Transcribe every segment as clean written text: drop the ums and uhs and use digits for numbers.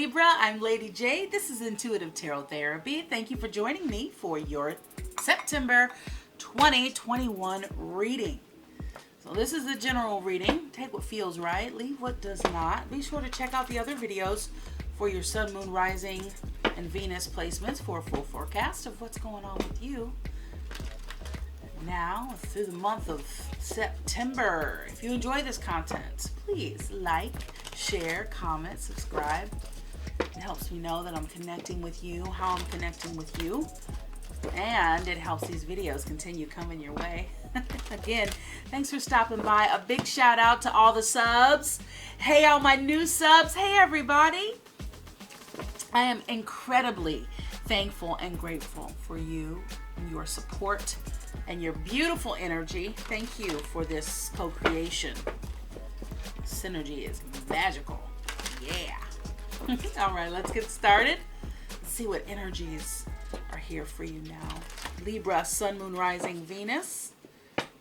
Libra. I'm Lady J. This is Intuitive Tarot Therapy. Thank you for joining me for your September 2021 reading. So this is the general reading. Take what feels right, leave what does not. Be sure to check out the other videos for your Sun, Moon, Rising, and Venus placements for a full forecast of what's going on with you now through the month of September. If you enjoy this content, please like, share, comment, subscribe. It helps me know that I'm connecting with you, how I'm connecting with you, and it helps these videos continue coming your way. Again, thanks for stopping by. A big shout out to all the subs. Hey, all my new subs. Hey, everybody. I am incredibly thankful and grateful for you and your support and your beautiful energy. Thank you for this co-creation. Synergy is magical. Yeah. All right, let's get started. Let's see what energies are here for you now. Libra, Sun, Moon, Rising, Venus.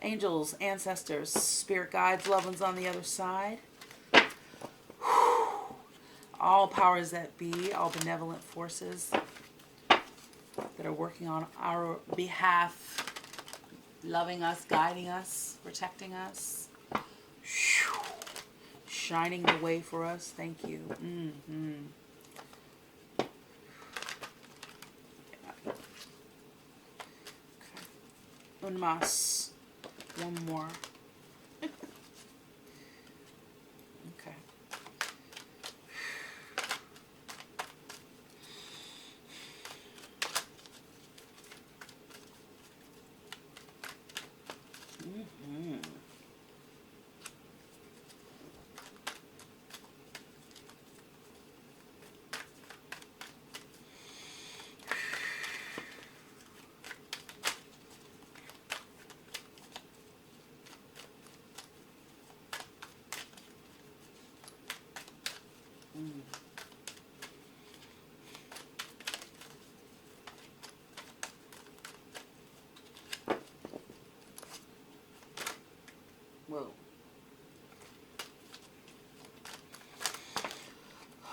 Angels, ancestors, spirit guides, loved ones on the other side. All powers that be, all benevolent forces that are working on our behalf, loving us, guiding us, protecting us, shining the way for us. Thank you. Okay. Un más. One more. Okay. Whoa.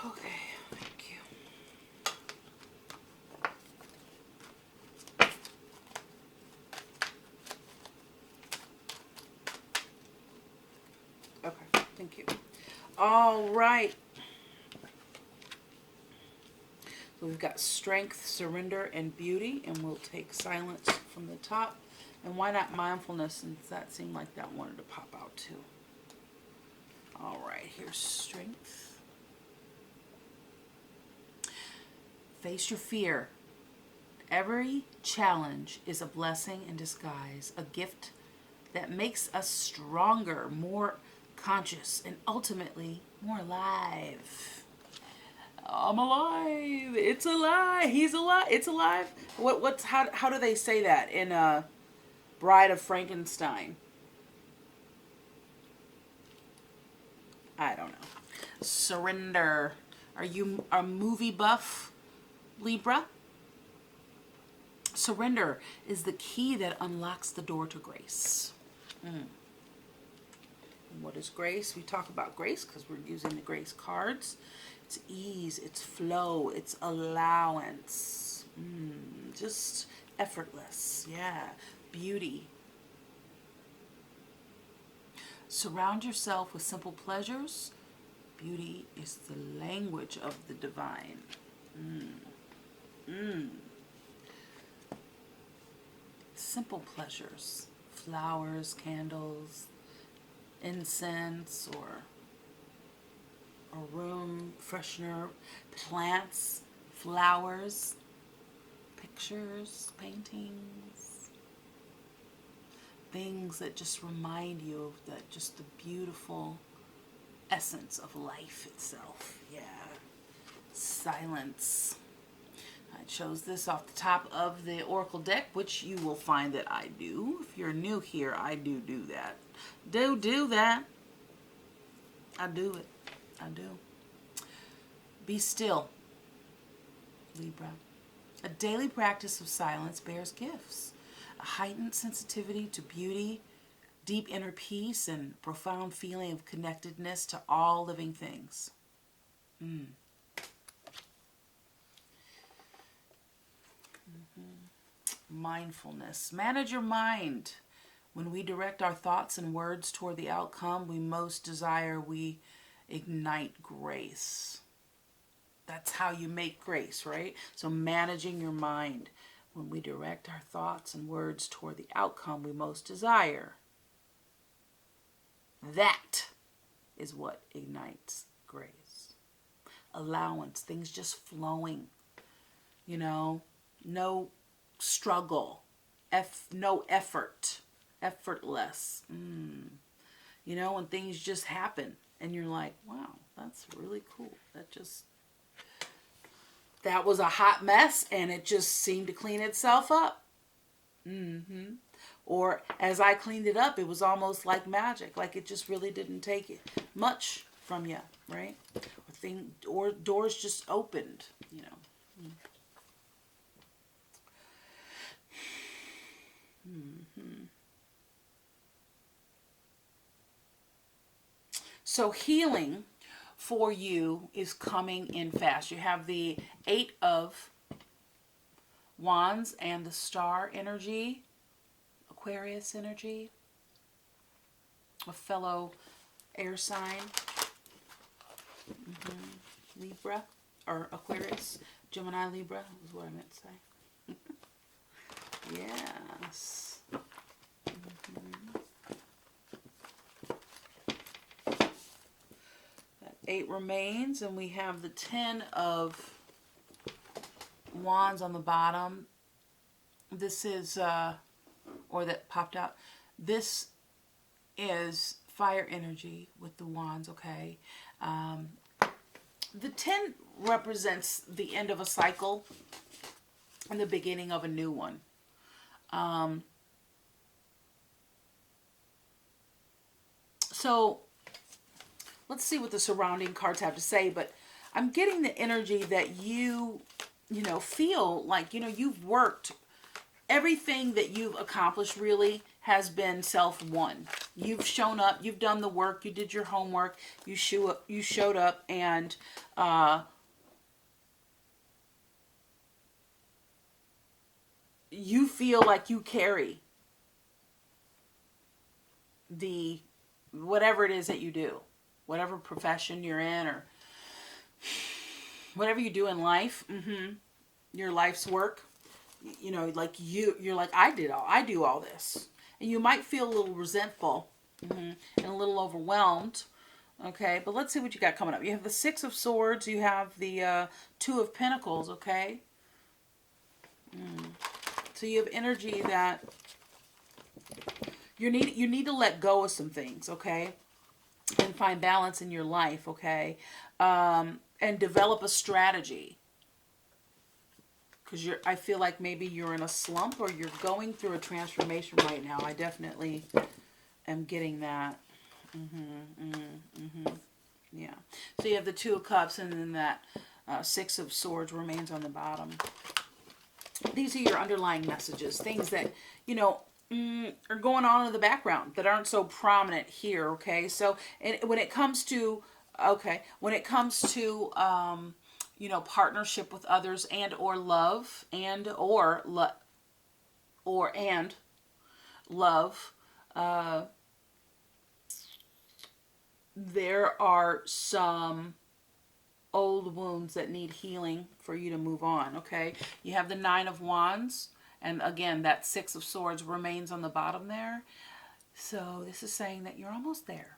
Okay, thank you. Okay, thank you. All right. So we've got strength, surrender, and beauty, and we'll take silence from the top. And why not mindfulness, since that seemed like that wanted to pop out too. All right, here's strength. Face your fear. Every challenge is a blessing in disguise, a gift that makes us stronger, more conscious, and ultimately more alive. I'm alive. It's alive. He's alive. It's alive. How do they say that in Bride of Frankenstein? I don't know. Surrender. Are you a movie buff, Libra? Surrender is the key that unlocks the door to grace. And what is grace? We talk about grace because we're using the grace cards. It's ease, it's flow, it's allowance. Just effortless. Yeah. Beauty. Surround yourself with simple pleasures. Beauty is the language of the divine. Simple pleasures. Flowers, candles, incense, or a room freshener, plants, flowers, pictures, paintings. Things that just remind you of that, just the beautiful essence of life itself. Yeah. Silence. I chose this off the top of the Oracle deck, which you will find that I do. If you're new here, I do that. Do that. I do it. I do. Be still, Libra. A daily practice of silence bears gifts. A heightened sensitivity to beauty, deep inner peace, and profound feeling of connectedness to all living things. Mindfulness. Manage your mind. When we direct our thoughts and words toward the outcome we most desire, we ignite grace. That's how you make grace, right? So managing your mind. When we direct our thoughts and words toward the outcome we most desire, that is what ignites grace. Allowance, things just flowing, no struggle, no effort, effortless. When things just happen and you're like, wow, that's really cool. That was a hot mess and it just seemed to clean itself up. Or as I cleaned it up, it was almost like magic. Like it just really didn't take it much from you, right? Or doors just opened, So healing for you is coming in fast. You have the 8 of Wands and the star energy, Aquarius energy, a fellow air sign, Libra or Aquarius, Gemini, Libra is what I meant to say. Yes. That 8 remains, and we have the 10 of Wands on the bottom. This is, or that popped out. This is fire energy with the wands, okay? The 10 represents the end of a cycle and the beginning of a new one. So let's see what the surrounding cards have to say, but I'm getting the energy that you feel like, you've worked. Everything that you've accomplished really has been self-won. You've shown up, you've done the work, you did your homework, you showed up, and you feel like you carry the whatever it is that you do, whatever profession you're in or whatever you do in life, your life's work. Like you're like, I do all this. And you might feel a little resentful and a little overwhelmed. Okay, but let's see what you got coming up. You have the 6 of Swords. You have the 2 of Pentacles, okay? So you have energy that you need to let go of some things, okay? And find balance in your life, okay? And develop a strategy. Because I feel like maybe you're in a slump or you're going through a transformation right now. I definitely am getting that. Yeah. So you have the 2 of Cups, and then that 6 of Swords remains on the bottom. These are your underlying messages, things that, are going on in the background that aren't so prominent here, okay? So and when it comes to, partnership with others and or love love, there are some old wounds that need healing for you to move on, okay? You have the 9 of Wands, and again, that 6 of Swords remains on the bottom there. So this is saying that you're almost there.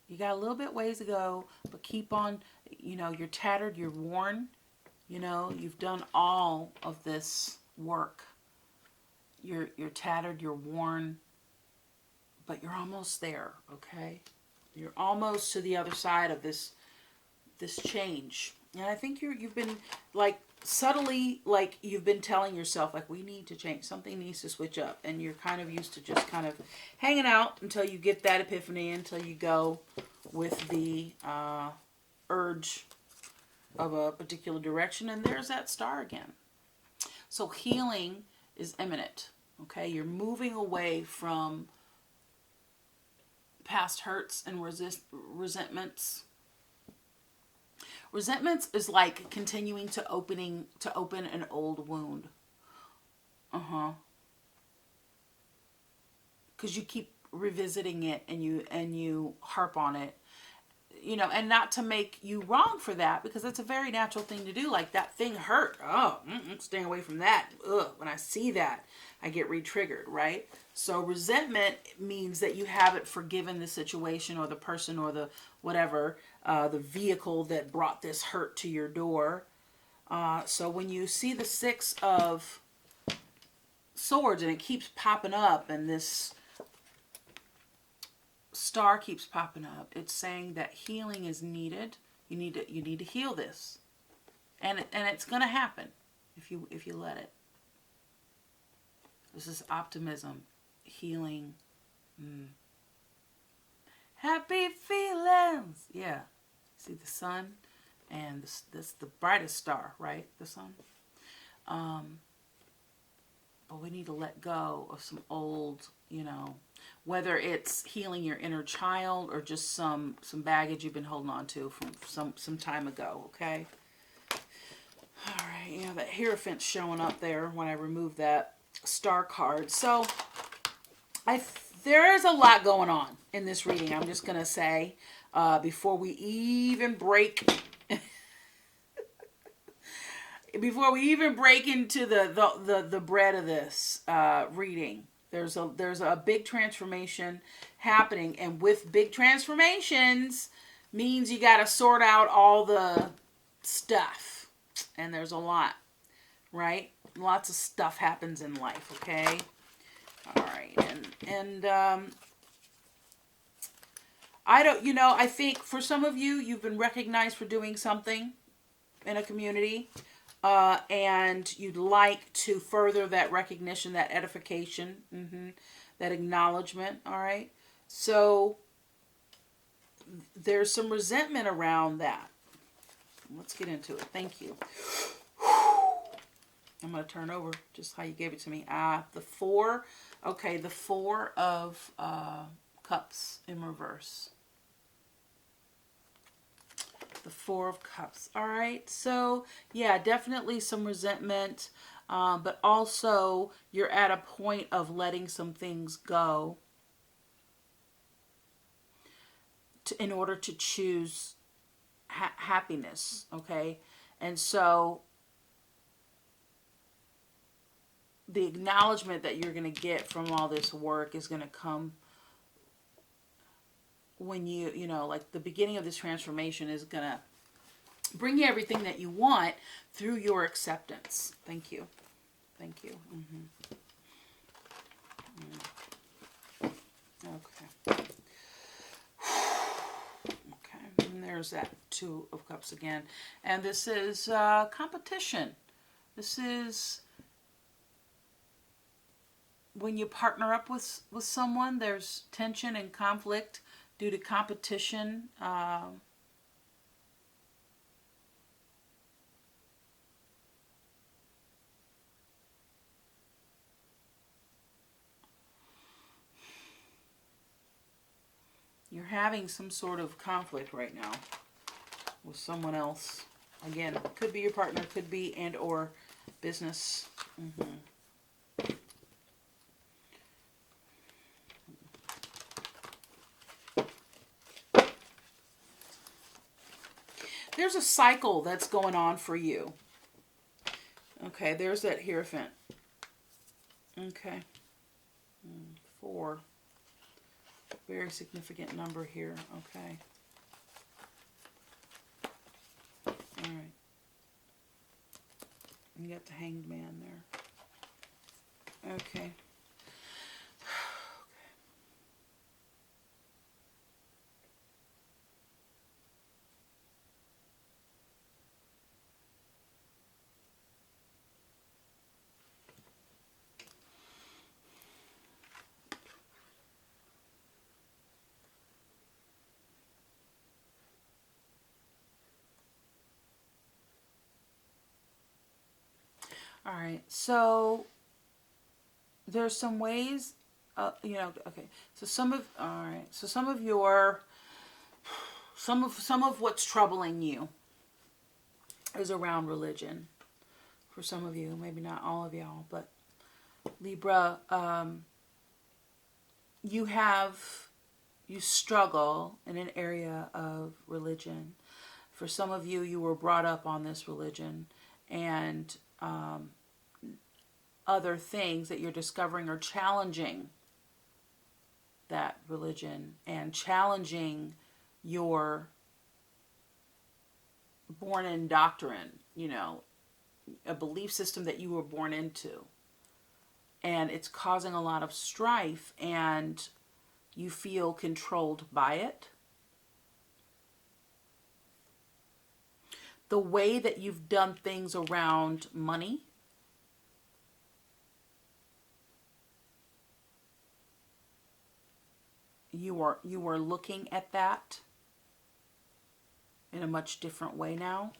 You got a little bit ways to go, but keep on, you're tattered, you're worn, you've done all of this work. You're tattered, you're worn, but you're almost there, okay? You're almost to the other side of this change. And I think you've been like subtly, like you've been telling yourself, like, we need to change, something needs to switch up, and you're kind of used to just kind of hanging out until you get that epiphany, until you go with the urge of a particular direction, and there's that star again. So healing is imminent, okay? You're moving away from past hurts and resentments. Resentments is like continuing to open an old wound. because you keep revisiting it and you harp on it, you know, and not to make you wrong for that, because it's a very natural thing to do. Like, that thing hurt. Oh, staying away from that. Ugh, when I see that, I get re-triggered, right? So resentment means that you haven't forgiven the situation or the person or the whatever, the vehicle that brought this hurt to your door. So when you see the Six of Swords and it keeps popping up, and this star keeps popping up, it's saying that healing is needed. You need to heal this, and it's gonna happen if you let it. This is optimism, healing, happy feelings. Yeah, see the sun, and this the brightest star, right? The sun. But we need to let go of some old, you know, whether it's healing your inner child or just some baggage you've been holding on to from some time ago, okay? All right, you know, that Hierophant's showing up there when I remove that star card. So there is a lot going on in this reading, I'm just going to say, before we even break into the bread of this reading. There's a big transformation happening, and with big transformations means you got to sort out all the stuff, and there's a lot, right? Lots of stuff happens in life, okay? All right, and I don't, you know, I think for some of you, you've been recognized for doing something in a community. And you'd like to further that recognition, that edification, that acknowledgement, all right? So there's some resentment around that. Let's get into it. Thank you. I'm going to turn over just how you gave it to me. The Four. Okay, the Four of Cups in reverse. The Four of Cups. All right. So, yeah, definitely some resentment. But also, you're at a point of letting some things go in order to choose happiness. Okay. And so, the acknowledgement that you're going to get from all this work is going to come when you know, like the beginning of this transformation is going to bring you everything that you want through your acceptance. Thank you. Thank you. Okay. Okay. And there's that Two of Cups again. And this is competition. This is when you partner up with someone, there's tension and conflict due to competition. You're having some sort of conflict right now with someone else. Again, could be your partner, could be and or business. There's a cycle that's going on for you. Okay, there's that Hierophant. Okay. 4. Very significant number here. Okay. All right. You got the Hanged Man there. Okay. All right, so there's some ways, you know, okay, so some of what's troubling you is around religion. For some of you, maybe not all of y'all, but Libra, you struggle in an area of religion. For some of you, you were brought up on this religion, and other things that you're discovering are challenging that religion and challenging your born-in doctrine, a belief system that you were born into. And it's causing a lot of strife, and you feel controlled by it. The way that you've done things around money, you are looking at that in a much different way now.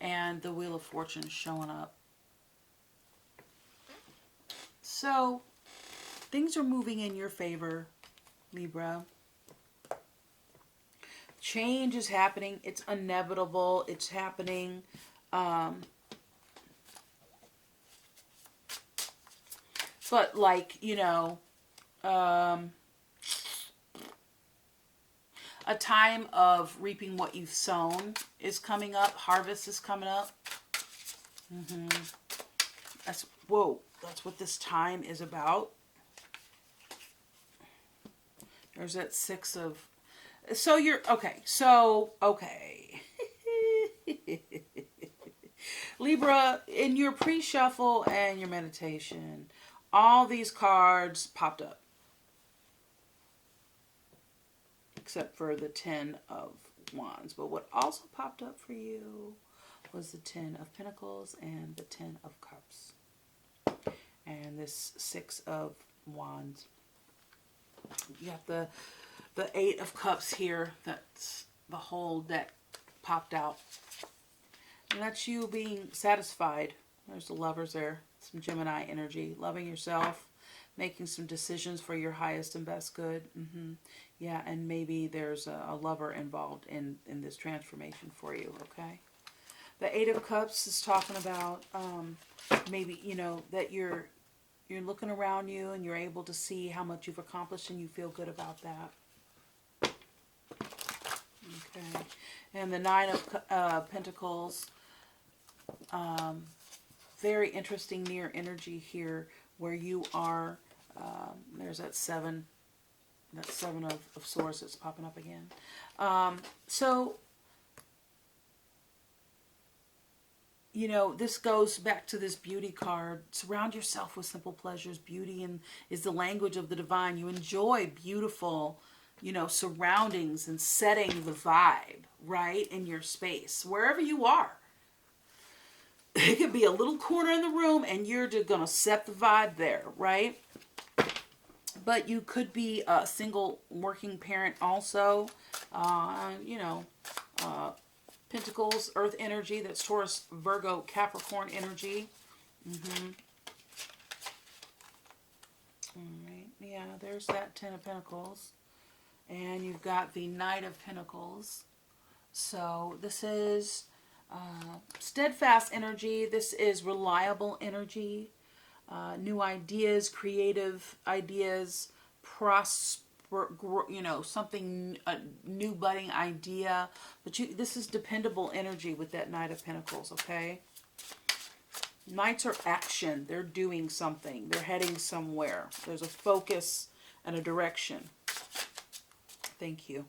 And the Wheel of Fortune is showing up. So, things are moving in your favor, Libra. Change is happening. It's inevitable. It's happening. But like, a time of reaping what you've sown is coming up. Harvest is coming up. That's what this time is about. There's that 6 of... So you're... Okay. Libra, in your pre-shuffle and your meditation, all these cards popped up. Except for the 10 of Wands. But what also popped up for you was the 10 of Pentacles and the 10 of Cups. And this 6 of Wands. You got the 8 of Cups here. That's the whole deck popped out. And that's you being satisfied. There's the Lovers there. Some Gemini energy. Loving yourself. Making some decisions for your highest and best good. Yeah, and maybe there's a lover involved in this transformation for you, okay? The 8 of Cups is talking about maybe, that you're looking around you and you're able to see how much you've accomplished and you feel good about that. Okay. And the 9 of Pentacles, very interesting near energy here where you are, there's that 7 of Swords that's popping up again. So, this goes back to this beauty card. Surround yourself with simple pleasures. Beauty is the language of the divine. You enjoy beautiful, surroundings and setting the vibe, right, in your space, wherever you are. It could be a little corner in the room and you're just going to set the vibe there, right? But you could be a single working parent also. Pentacles, Earth energy. That's Taurus, Virgo, Capricorn energy. All right. Yeah, there's that 10 of Pentacles. And you've got the Knight of Pentacles. So this is steadfast energy. This is reliable energy. New ideas, creative ideas, something, a new budding idea. But this is dependable energy with that Knight of Pentacles, okay? Knights are action. They're doing something. They're heading somewhere. There's a focus and a direction. Thank you.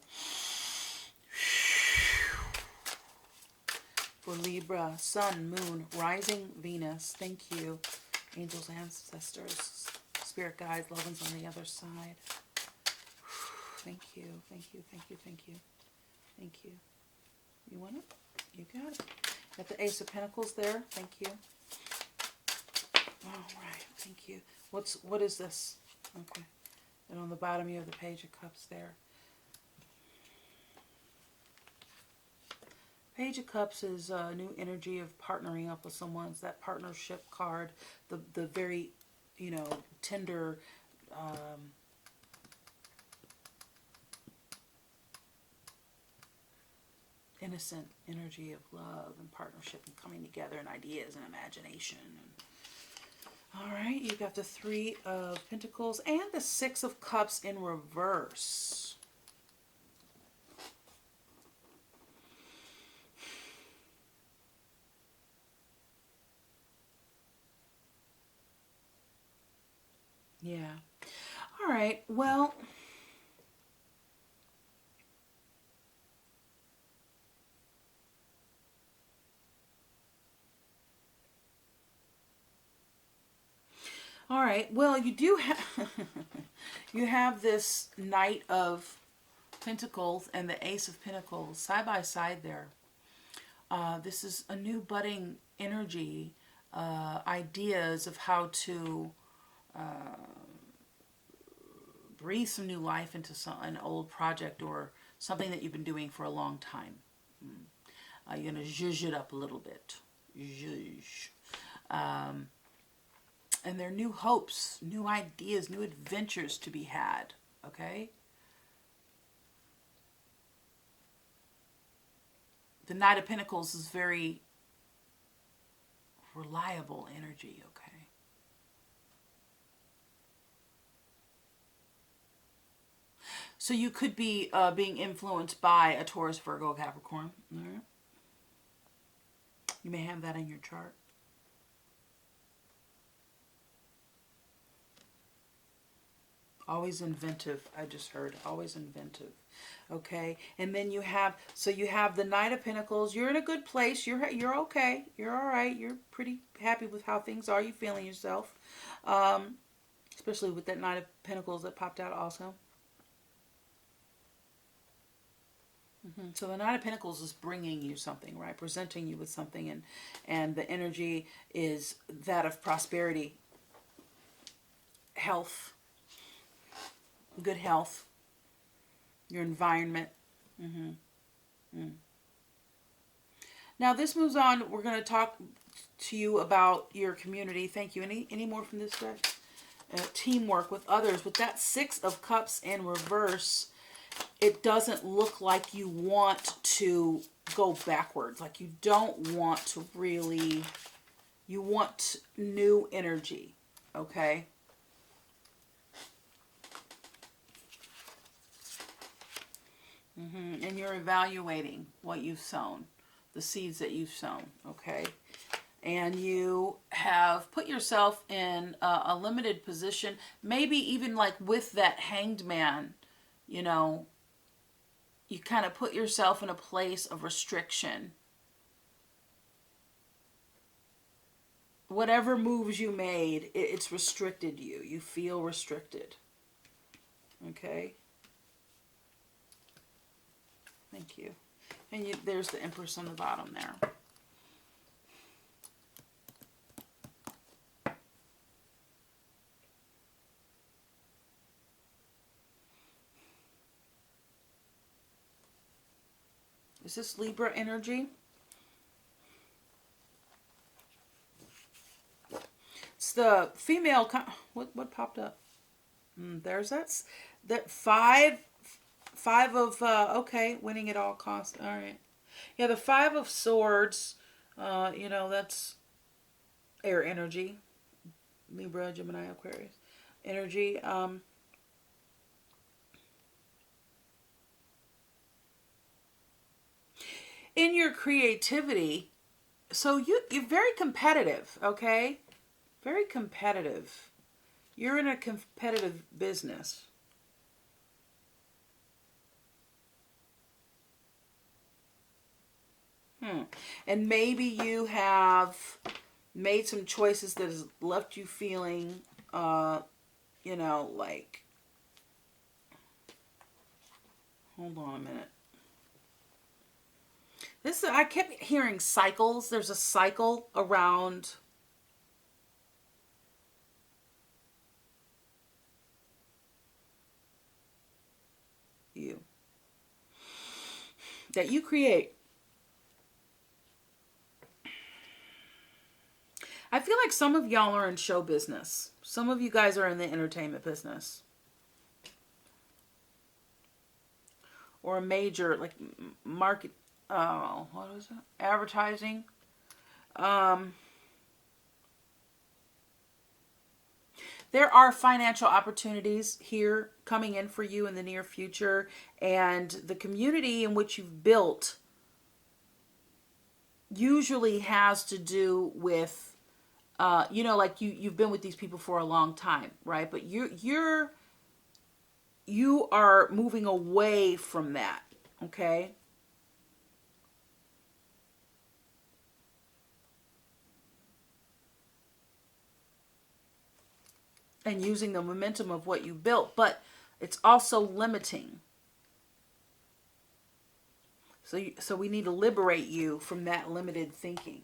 For Libra, Sun, Moon, Rising, Venus. Thank you. Angels, ancestors, spirit guides, loved ones on the other side. Thank you, thank you, thank you, thank you, thank you. You want it? You got it. Got the Ace of Pentacles there. Thank you. All right, thank you. What is this? Okay. And on the bottom you have the Page of Cups there. Page of Cups is a new energy of partnering up with someone. It's that partnership card, the very, tender, innocent energy of love and partnership and coming together and ideas and imagination. All right, you got the Three of Pentacles and the Six of Cups in reverse. Yeah. All right, well, all right, well, you do have you have this Knight of Pentacles and the Ace of Pentacles side by side there. This is a new budding energy, ideas of how to breathe some new life into an old project or something that you've been doing for a long time. You're going to zhuzh it up a little bit. Zhuzh. And there are new hopes, new ideas, new adventures to be had. Okay? The Knight of Pentacles is very reliable energy, okay? So you could be being influenced by a Taurus, Virgo, Capricorn. All right? You may have that in your chart. Always inventive, I just heard. Always inventive. Okay? And then you have, so you have the Knight of Pentacles. You're in a good place. You're okay. You're all right. You're pretty happy with how things are. You feeling yourself. Especially with that Knight of Pentacles that popped out also. So the Knight of Pentacles is bringing you something, right? Presenting you with something. And the energy is that of prosperity, health, good health, your environment. Now this moves on. We're going to talk to you about your community. Thank you. Any more from this deck? Teamwork with others. With that Six of Cups in reverse, it doesn't look like you want to go backwards. Like you don't want to really, you want new energy. Okay? And you're evaluating what you've sown, the seeds that you've sown, okay? And you have put yourself in a limited position, maybe even like with that Hanged Man, you know, you kind of put yourself in a place of restriction. Whatever moves you made, it's restricted you. You feel restricted, okay? Thank you. And there's the Empress on the bottom there. Is this Libra energy? It's the female. What popped up? There's that five of, okay, winning at all costs. All right. Yeah, the Five of Swords, you know, that's air energy. Libra, Gemini, Aquarius energy. In your creativity, so you're very competitive, okay? Very competitive. You're in a competitive business. And maybe you have made some choices that has left you feeling, you know, like, hold on a minute. I kept hearing cycles. There's a cycle around you that you create. I feel like some of y'all are in show business. Some of you guys are in the entertainment business. Or a major, like, market, Oh, what is it? Advertising. Um, there are financial opportunities here coming in for you in the near future, and the community in which you've built usually has to do with like you've been with these people for a long time, right? But you are moving away from that, okay? And using the momentum of what you built, but it's also limiting. So we need to liberate you from that limited thinking.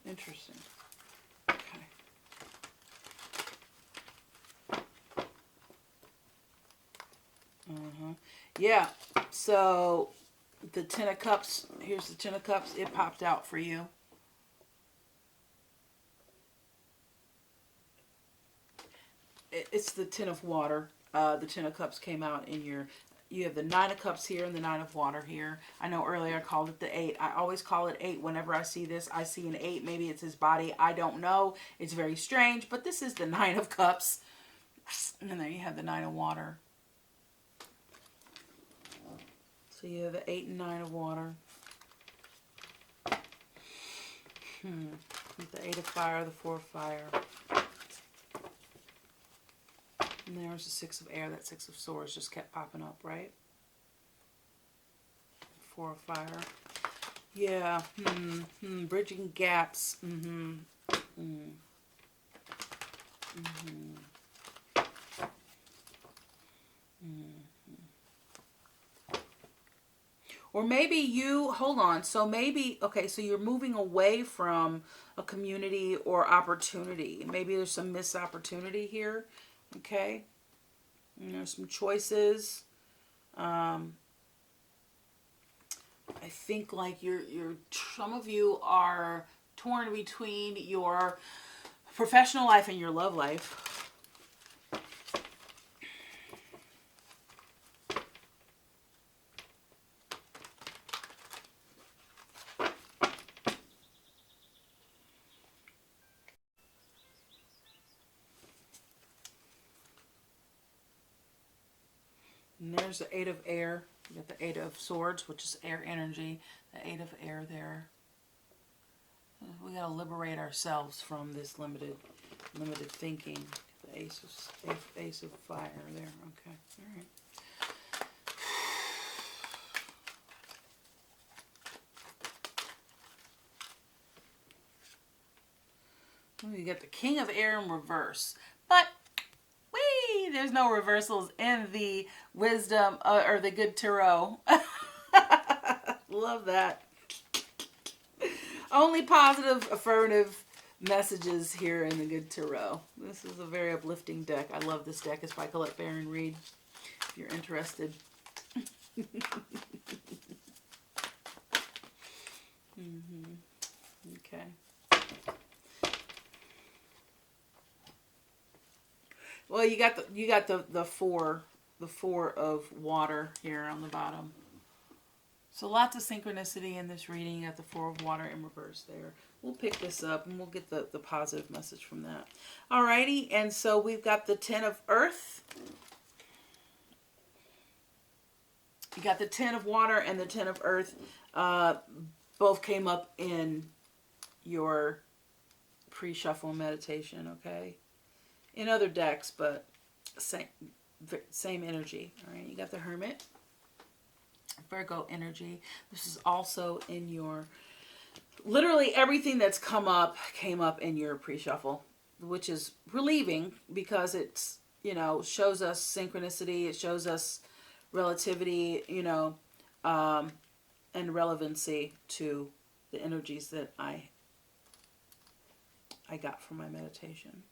Interesting. Okay. Yeah. So the Ten of Cups, here's the Ten of Cups. It popped out for you. It's the Ten of Water. The Ten of Cups came out in your. You have the Nine of Cups here and the Nine of Water here. I know earlier I called it the Eight. I always call it Eight whenever I see this. I see an Eight. Maybe it's his body. I don't know. It's very strange. But this is the Nine of Cups. And there you have the Nine of Water. So you have the 8 and 9 of Water. The 8 of Fire, the 4 of Fire. And there's the 6 of Air. That 6 of Swords just kept popping up, right? 4 of Fire. Yeah. Bridging gaps. Or maybe hold on. So maybe, okay, so you're moving away from a community or opportunity. Maybe there's some missed opportunity here. Okay. And there's some choices. I think like some of you are torn between your professional life and your love life. And there's the 8 of Air. You got the 8 of Swords, which is air energy. The 8 of Air there. We got to liberate ourselves from this limited thinking. The Ace of Fire there. Okay. All right. You got the King of Air in reverse. But there's no reversals in the wisdom or the good tarot. Love that. Only positive, affirmative messages here in the good tarot. This is a very uplifting deck. I love this deck. It's by Colette Baron Reed, if you're interested. Okay. Well, you got the four of water here on the bottom. So lots of synchronicity in this reading. You got the 4 of Water in reverse there. We'll pick this up and we'll get the positive message from that. Alrighty, and so we've got the 10 of Earth. You got the 10 of Water and the 10 of Earth. Both came up in your pre-shuffle meditation, okay? In other decks, but same energy. All right, you got the Hermit, Virgo energy. This is also in your, literally everything that's came up in your pre-shuffle, which is relieving because it's, shows us synchronicity. It shows us relativity, and relevancy to the energies that I got from my meditation.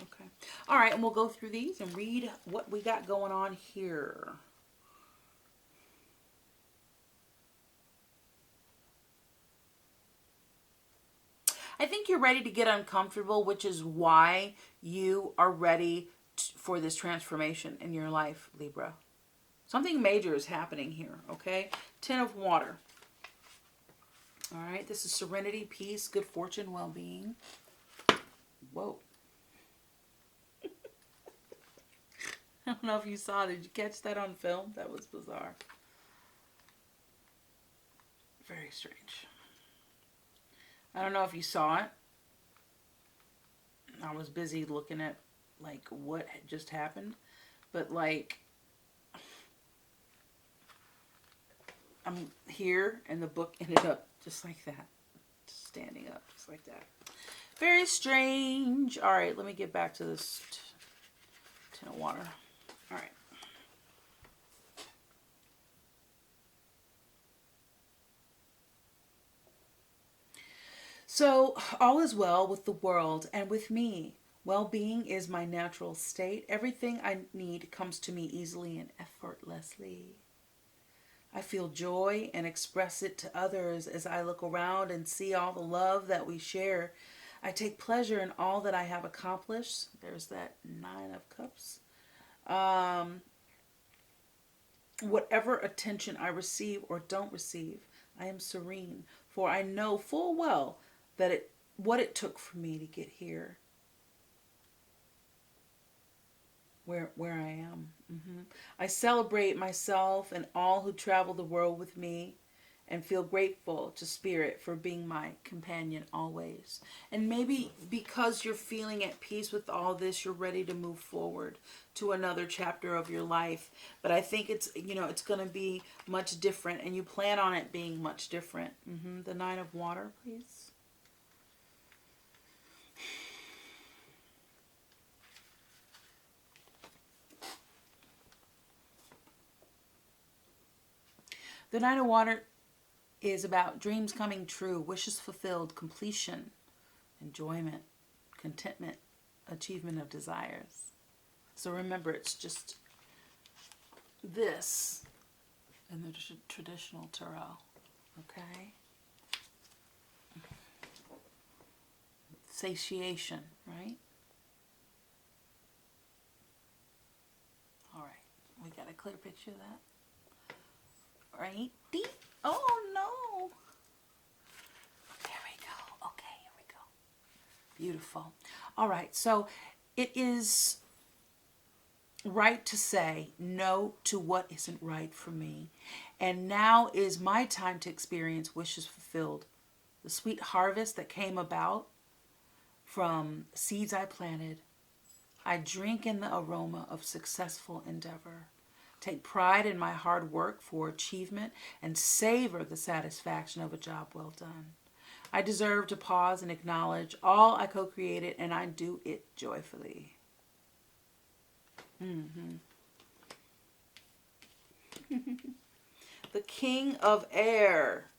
Okay. All right, and we'll go through these and read what we got going on here. I think you're ready to get uncomfortable, which is why you are ready for this transformation in your life, Libra. Something major is happening here, okay? 10 of water. All right, this is serenity, peace, good fortune, well-being. Whoa. I don't know if you saw. Did you catch that on film? That was bizarre. Very strange. I don't know if you saw it. I was busy looking at, like, what had just happened. But, like, I'm here, and the book ended up just like that. Just standing up, just like that. Very strange. All right, let me get back to this 10 of water. All right. So, all is well with the world and with me. Well-being is my natural state. Everything I need comes to me easily and effortlessly. I feel joy and express it to others as I look around and see all the love that we share. I take pleasure in all that I have accomplished. There's that 9 of Cups. Whatever attention I receive or don't receive, I am serene, for I know full well that what it took for me to get here, where I am. I celebrate myself and all who travel the world with me, and feel grateful to Spirit for being my companion always. And maybe because you're feeling at peace with all this, you're ready to move forward to another chapter of your life. But I think it's, it's going to be much different, and you plan on it being much different. The 9 of water, please. The 9 of water is about dreams coming true, wishes fulfilled, completion, enjoyment, contentment, achievement of desires. So remember, it's just this in the traditional tarot, okay? Satiation, right? All right, we got a clear picture of that. Right? Oh no. There we go. Okay, here we go. Beautiful. All right, so it is right to say no to what isn't right for me. And now is my time to experience wishes fulfilled. The sweet harvest that came about from seeds I planted. I drink in the aroma of successful endeavor. Take pride in my hard work for achievement and savor the satisfaction of a job well done. I deserve to pause and acknowledge all I co-created, and I do it joyfully. The King of Air.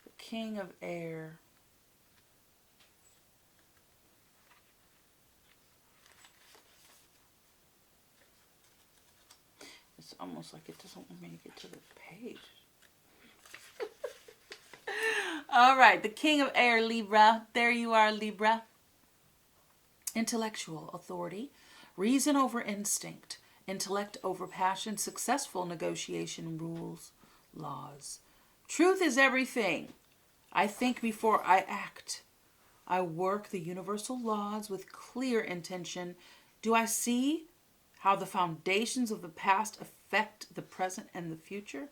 The King of Air. It's almost like it doesn't make it to the page. All right, the King of Air, Libra. There you are, Libra. Intellectual authority, reason over instinct, intellect over passion, successful negotiation rules, laws. Truth is everything. I think before I act. I work the universal laws with clear intention. Do I see how the foundations of the past affect the present and the future?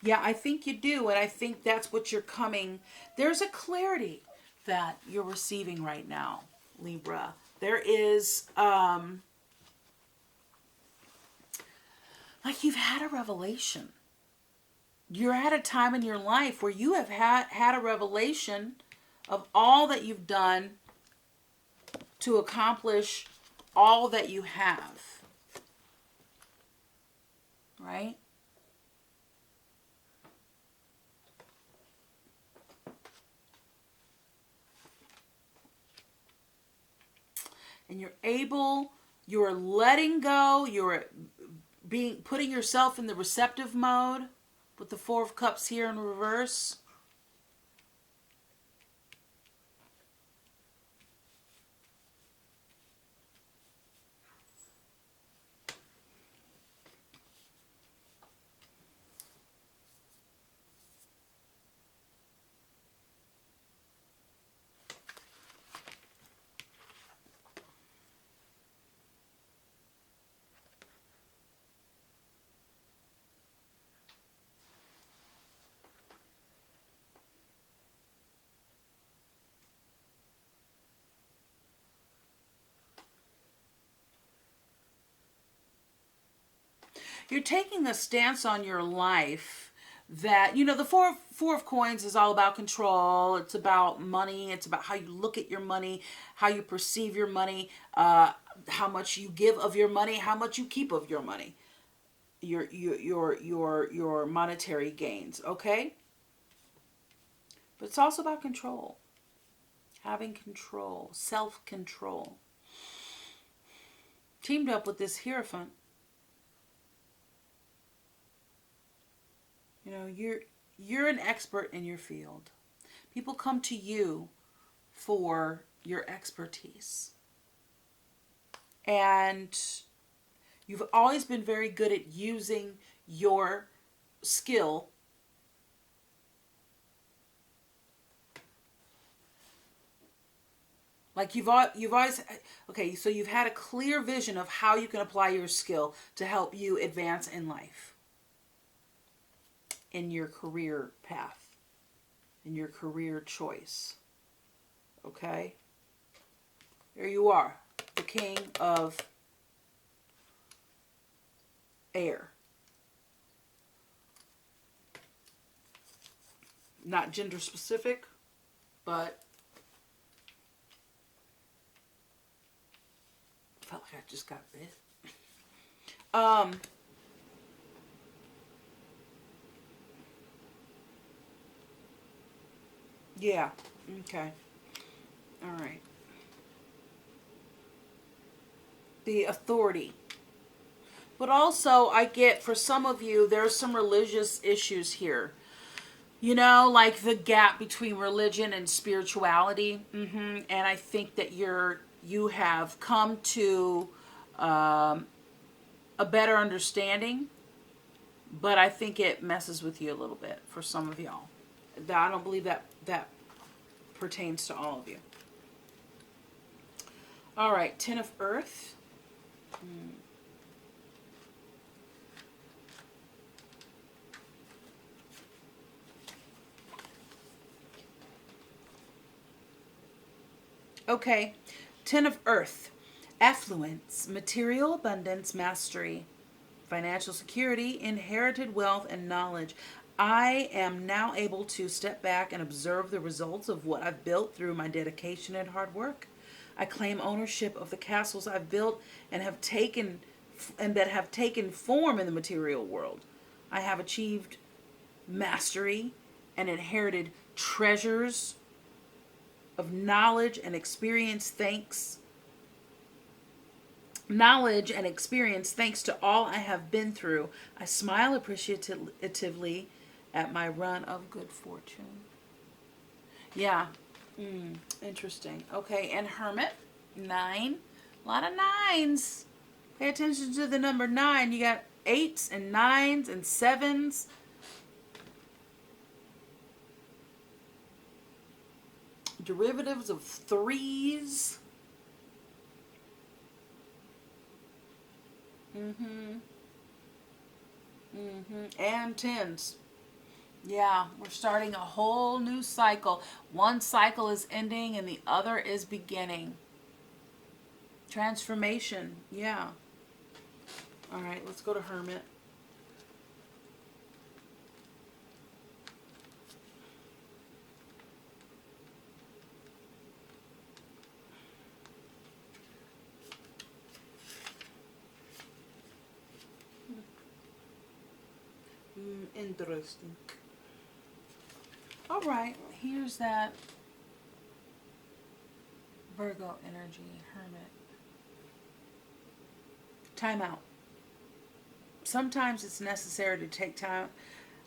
Yeah, I think you do, and I think that's what you're coming. There's a clarity that you're receiving right now, Libra. There is, like you've had a revelation. You're at a time in your life where you have had a revelation of all that you've done to accomplish all that you have. Right? And you're letting go, you're putting yourself in the receptive mode with the 4 of Cups here in reverse. You're taking a stance on your life that, you know, the four of coins is all about control. It's about money. It's about how you look at your money, how you perceive your money, how much you give of your money, how much you keep of your money, your monetary gains. Okay, but it's also about control, having control, self-control. Teamed up with this Hierophant. You know, you're an expert in your field. People come to you for your expertise. And you've always been very good at using your skill like you've always, okay, so you've had a clear vision of how you can apply your skill to help you advance in life, in your career path, in your career choice. Okay? There you are, the King of Air. Not gender specific, but felt like I just got bit. Yeah. Okay. All right. The authority. But also, I get, for some of you, there's some religious issues here. You know, like the gap between religion and spirituality. And I think that you have come to a better understanding. But I think it messes with you a little bit for some of y'all. I don't believe that pertains to all of you. All right, Ten of Earth. Okay, Ten of Earth. Affluence, material abundance, mastery, financial security, inherited wealth, and knowledge. I am now able to step back and observe the results of what I've built through my dedication and hard work. I claim ownership of the castles I've built and that have taken form in the material world. I have achieved mastery and inherited treasures of knowledge and experience thanks to all I have been through. I smile appreciatively at my run of good fortune. Yeah. Interesting. Okay, and Hermit. 9. A lot of 9s. Pay attention to the number 9. You got 8s and 9s and 7s. Derivatives of 3s. And 10s. Yeah, we're starting a whole new cycle. One cycle is ending and the other is beginning. Transformation. Yeah. All right, let's go to Hermit. Interesting. All right, here's that Virgo energy, Hermit. Time out. Sometimes it's necessary to take time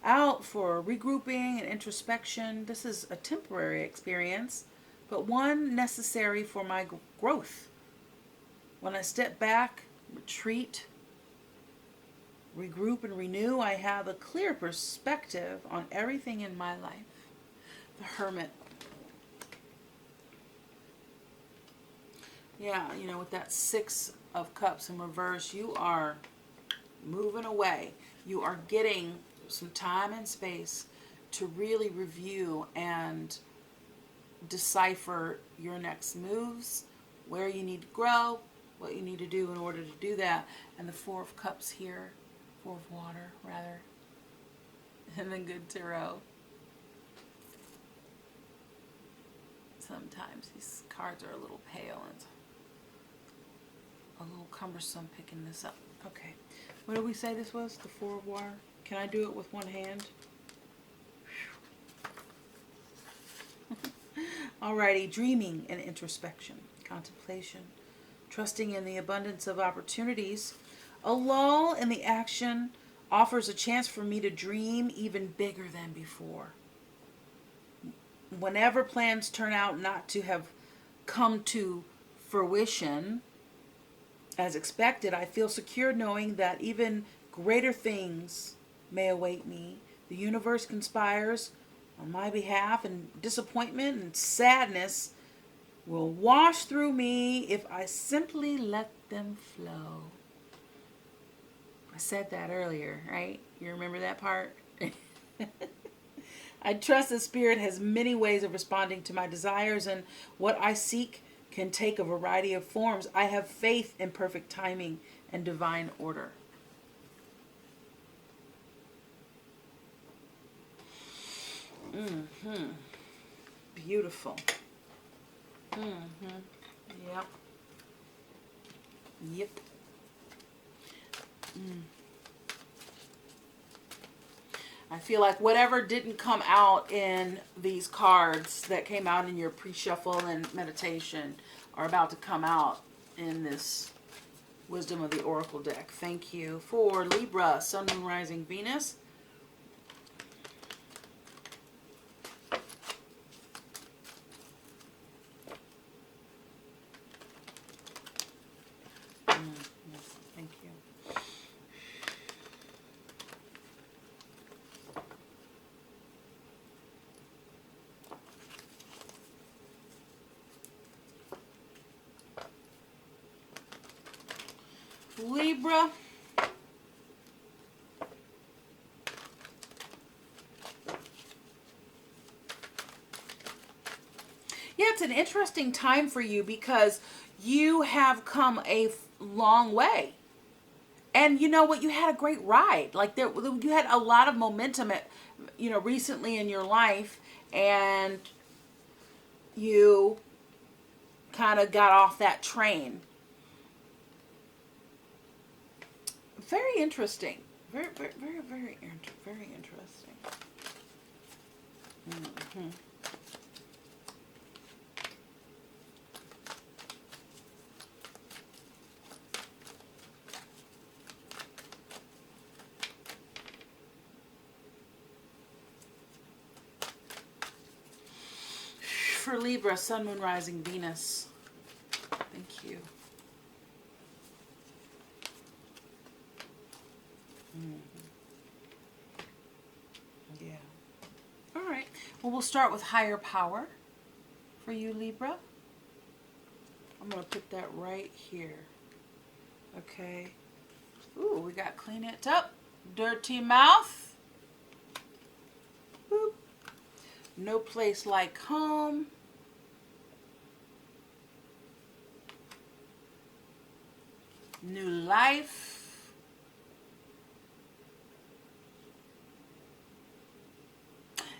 out for regrouping and introspection. This is a temporary experience, but one necessary for my growth. When I step back, retreat, regroup, and renew, I have a clear perspective on everything in my life. The Hermit. Yeah, you know, with that 6 of Cups in reverse, you are moving away. You are getting some time and space to really review and decipher your next moves, where you need to grow, what you need to do in order to do that. And the 4 of Cups here Four of water, rather. And then good tarot. Sometimes these cards are a little pale and a little cumbersome picking this up. Okay. What did we say this was? The Four of Water? Can I do it with one hand? Alrighty. Dreaming and introspection. Contemplation. Trusting in the abundance of opportunities. A lull in the action offers a chance for me to dream even bigger than before. Whenever plans turn out not to have come to fruition as expected, I feel secure knowing that even greater things may await me. The universe conspires on my behalf, and disappointment and sadness will wash through me if I simply let them flow. I said that earlier, right? You remember that part? I trust that Spirit has many ways of responding to my desires, and what I seek can take a variety of forms. I have faith in perfect timing and divine order. Beautiful. Yep. Yep. I feel like whatever didn't come out in these cards that came out in your pre-shuffle and meditation are about to come out in this Wisdom of the Oracle deck. Thank you. For Libra, Sun, Moon, Rising, Venus. Thank you. Libra. Yeah, it's an interesting time for you because you have come a long way. And you know what? You had a great ride. Like you had a lot of momentum recently in your life, and you kind of got off that train. Very interesting. Very, very, very, very interesting. For Libra, Sun, Moon, Rising, Venus. Thank you. Yeah. All right. Well, we'll start with higher power for you, Libra. I'm going to put that right here. Okay. Ooh, we got clean it up. Dirty mouth. Boop. No place like home. New life.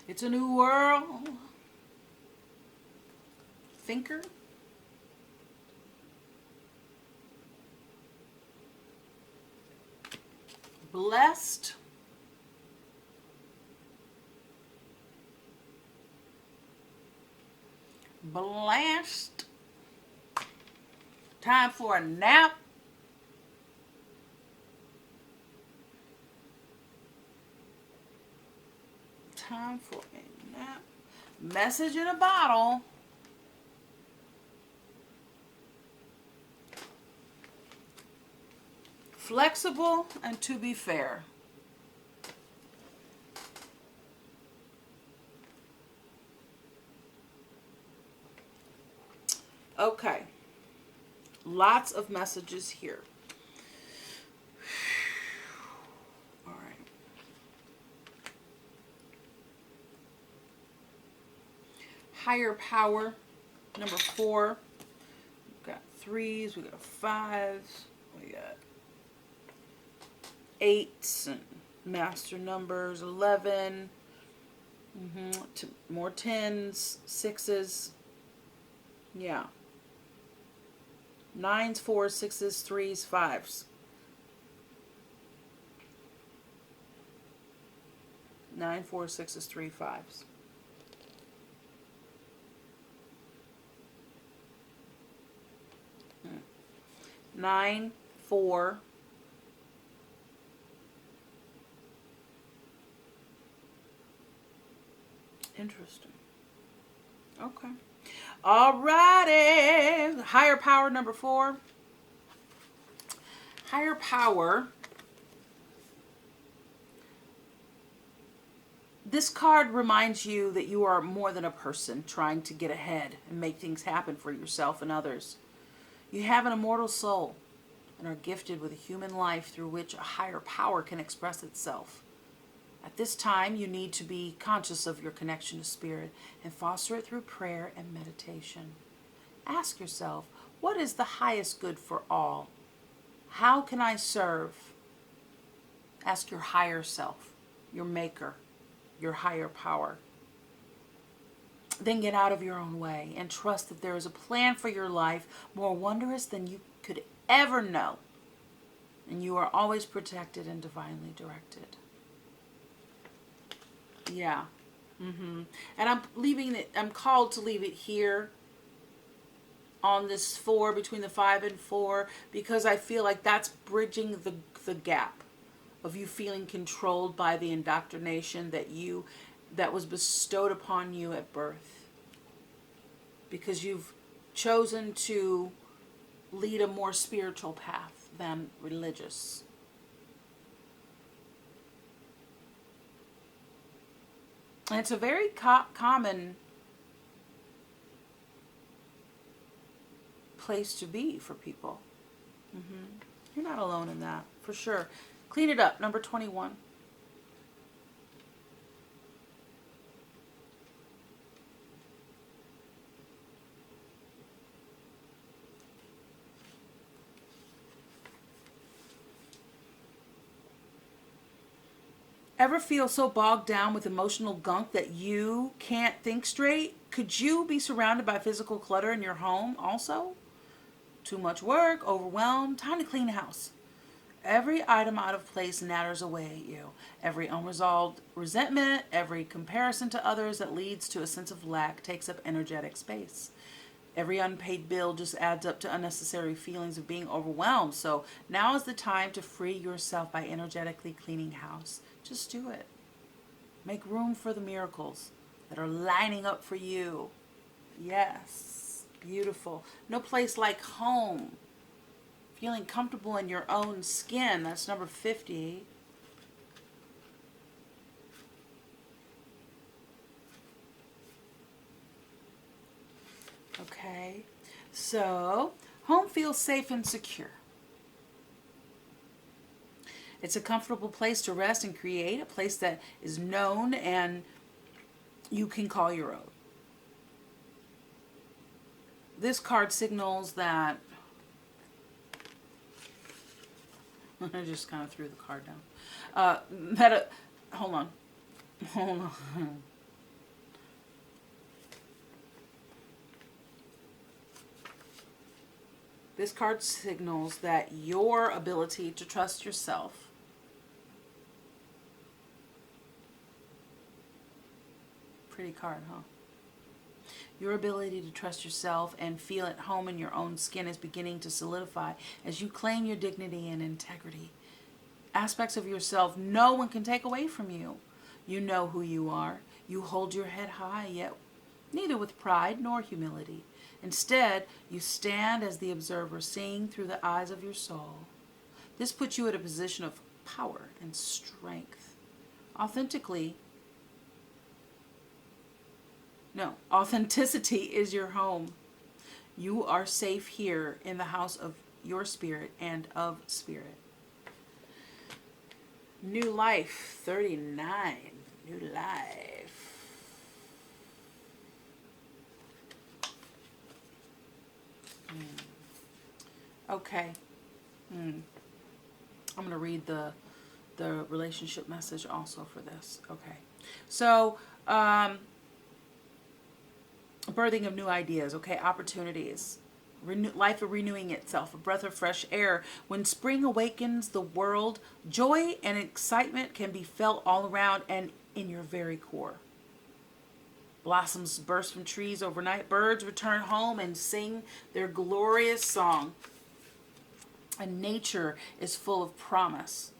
It's a new world. Thinker. Blessed. Blessed. Time for a nap. Time for a nap. Message in a bottle. Flexible and to be fair. Okay. Lots of messages here. All right. Higher power, number 4. We've got 3s, we got 5s, we got 8s and master numbers, 11, more 10s, 6s. Yeah. 9s, 4s, 6s, 3s, 5s. 9, 4, 6s, 3, 5s. Hmm. 9, 4. Interesting. Okay. Alrighty. Higher power number 4. Higher power. This card reminds you that you are more than a person trying to get ahead and make things happen for yourself and others. You have an immortal soul and are gifted with a human life through which a higher power can express itself. At this time, you need to be conscious of your connection to spirit and foster it through prayer and meditation. Ask yourself, what is the highest good for all? How can I serve? Ask your higher self, your maker, your higher power. Then get out of your own way and trust that there is a plan for your life more wondrous than you could ever know. And you are always protected and divinely directed. Yeah. And I'm leaving it, I'm called to leave it here on this 4, between the 5 and 4, because I feel like that's bridging the gap of you feeling controlled by the indoctrination that was bestowed upon you at birth. Because you've chosen to lead a more spiritual path than religious. And it's a very common place to be for people. You're not alone in that, for sure. Clean it up, number 21. Ever feel so bogged down with emotional gunk that you can't think straight? Could you be surrounded by physical clutter in your home also? Too much work, overwhelmed, time to clean the house. Every item out of place natters away at you. Every unresolved resentment, every comparison to others that leads to a sense of lack takes up energetic space. Every unpaid bill just adds up to unnecessary feelings of being overwhelmed. So now is the time to free yourself by energetically cleaning house. Just do it. Make room for the miracles that are lining up for you. Yes, beautiful. No place like home. Feeling comfortable in your own skin. That's number 50. Okay, so home feels safe and secure. It's a comfortable place to rest and create, a place that is known and you can call your own. This card signals that I just kind of threw the card down. Hold on. This card signals that your ability to trust yourself pretty card, huh? Your ability to trust yourself and feel at home in your own skin is beginning to solidify as you claim your dignity and integrity. Aspects of yourself no one can take away from you. You know who you are. You hold your head high, yet neither with pride nor humility. Instead, you stand as the observer, seeing through the eyes of your soul. This puts you at a position of power and strength. Authenticity is your home. You are safe here in the house of your spirit and of spirit. New life, 39. New life. Okay. I'm going to read the the relationship message also for this. Okay. So, birthing of new ideas, okay, opportunities. Life renewing itself, a breath of fresh air. When spring awakens the world, joy and excitement can be felt all around and in your very core. Blossoms burst from trees overnight. Birds return home and sing their glorious song. And nature is full of promise.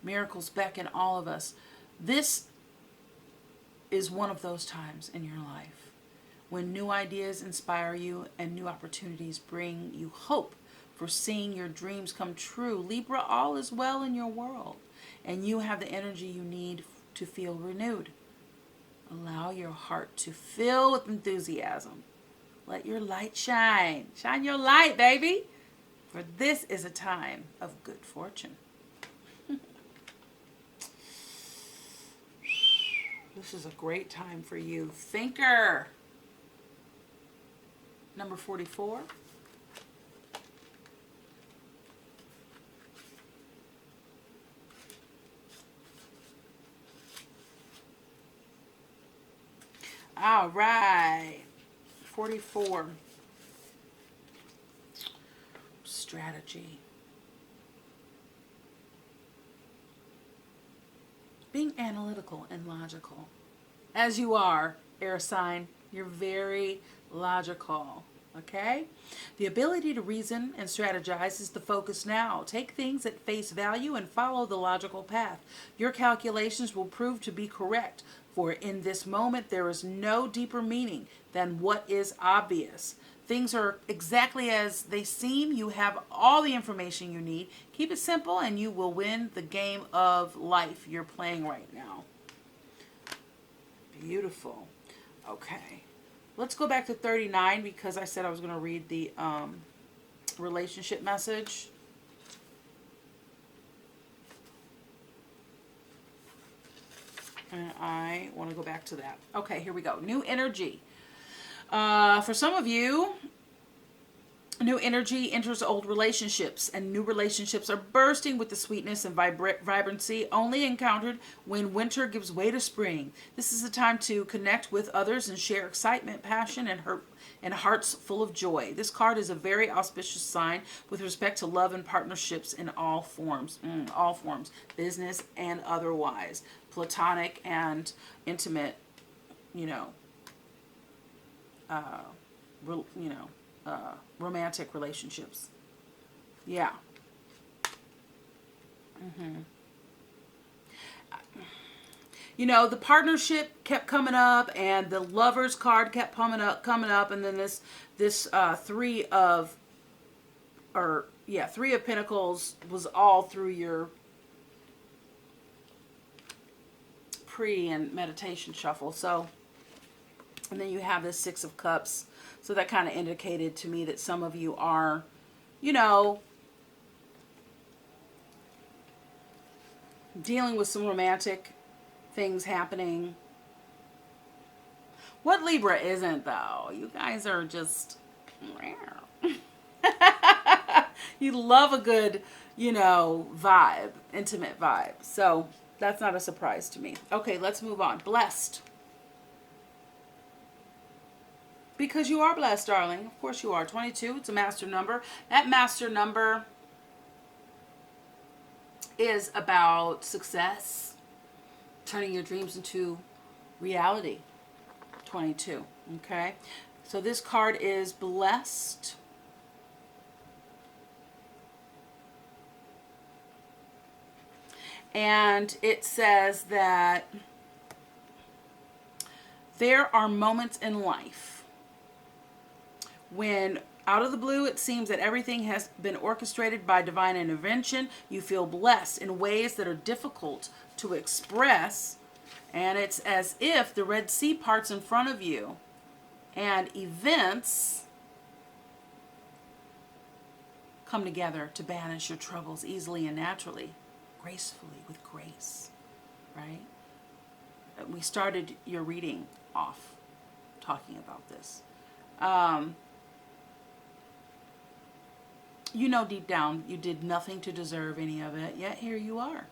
Miracles beckon all of us. This is one of those times in your life when new ideas inspire you and new opportunities bring you hope for seeing your dreams come true. Libra, all is well in your world, and you have the energy you need to feel renewed. Allow your heart to fill with enthusiasm. Let your light shine. Shine your light, baby. For this is a time of good fortune. This is a great time for you. Thinker. Number 44. All right. 44. Strategy. Being analytical and logical. As you are, air sign, you're very logical. Okay? The ability to reason and strategize is the focus now. Take things at face value and follow the logical path. Your calculations will prove to be correct, for in this moment there is no deeper meaning than what is obvious. Things are exactly as they seem. You have all the information you need. Keep it simple and you will win the game of life you're playing right now. Beautiful. Okay. Let's go back to 39 because I said I was going to read the relationship message. And I want to go back to that. Okay, here we go. New energy. For some of you, new energy enters old relationships, and new relationships are bursting with the sweetness and vibrancy only encountered when winter gives way to spring. This is a time to connect with others and share excitement, passion, and hearts full of joy. This card is a very auspicious sign with respect to love and partnerships in all forms, business and otherwise, platonic and intimate, romantic relationships. Yeah. The partnership kept coming up, and the lovers card kept coming up, and then this three of Pentacles was all through your pre and meditation shuffle. So, and then you have this Six of Cups. So that kind of indicated to me that some of you are, dealing with some romantic things happening. What Libra isn't, though? You guys are just, you love a good, vibe, intimate vibe. So that's not a surprise to me. Okay, let's move on. Blessed. Because you are blessed, darling. Of course you are. 22, it's a master number. That master number is about success, turning your dreams into reality. 22, okay? So this card is blessed. And it says that there are moments in life when out of the blue it seems that everything has been orchestrated by divine intervention. You feel blessed in ways that are difficult to express, and it's as if the Red Sea parts in front of you and events come together to banish your troubles easily and naturally, gracefully, with grace, right? We started your reading off talking about this. Deep down you did nothing to deserve any of it, yet here you are.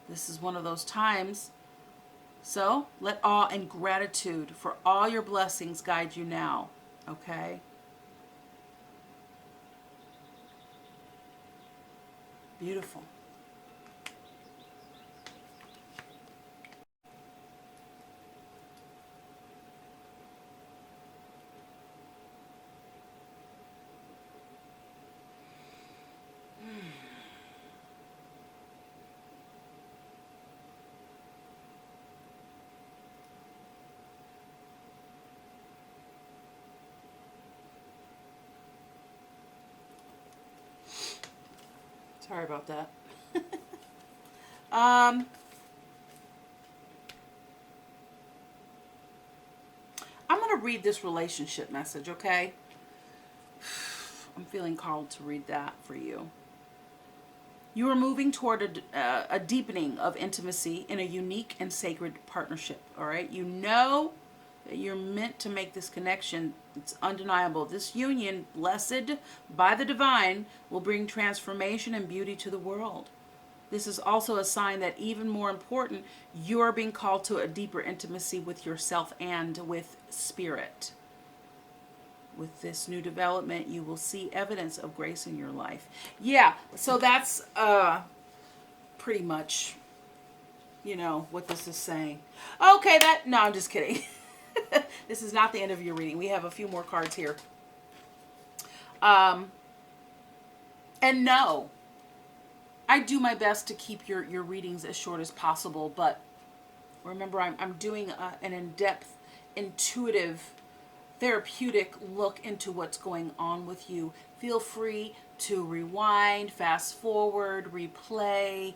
This is one of those times. So let awe and gratitude for all your blessings guide you now. Okay? Beautiful. Sorry about that. I'm going to read this relationship message, okay? I'm feeling called to read that for you. You are moving toward a deepening of intimacy in a unique and sacred partnership, all right? You know that you're meant to make this connection. It's undeniable. This union, blessed by the divine, will bring transformation and beauty to the world. This is also a sign that, even more important, you are being called to a deeper intimacy with yourself and with spirit. With this new development, you will see evidence of grace in your life. Yeah, so that's pretty much, what this is saying. Okay, no, I'm just kidding. This is not the end of your reading. We have a few more cards here. And no, I do my best to keep your readings as short as possible, but remember, I'm doing an in-depth, intuitive, therapeutic look into what's going on with you. Feel free to rewind, fast forward, replay,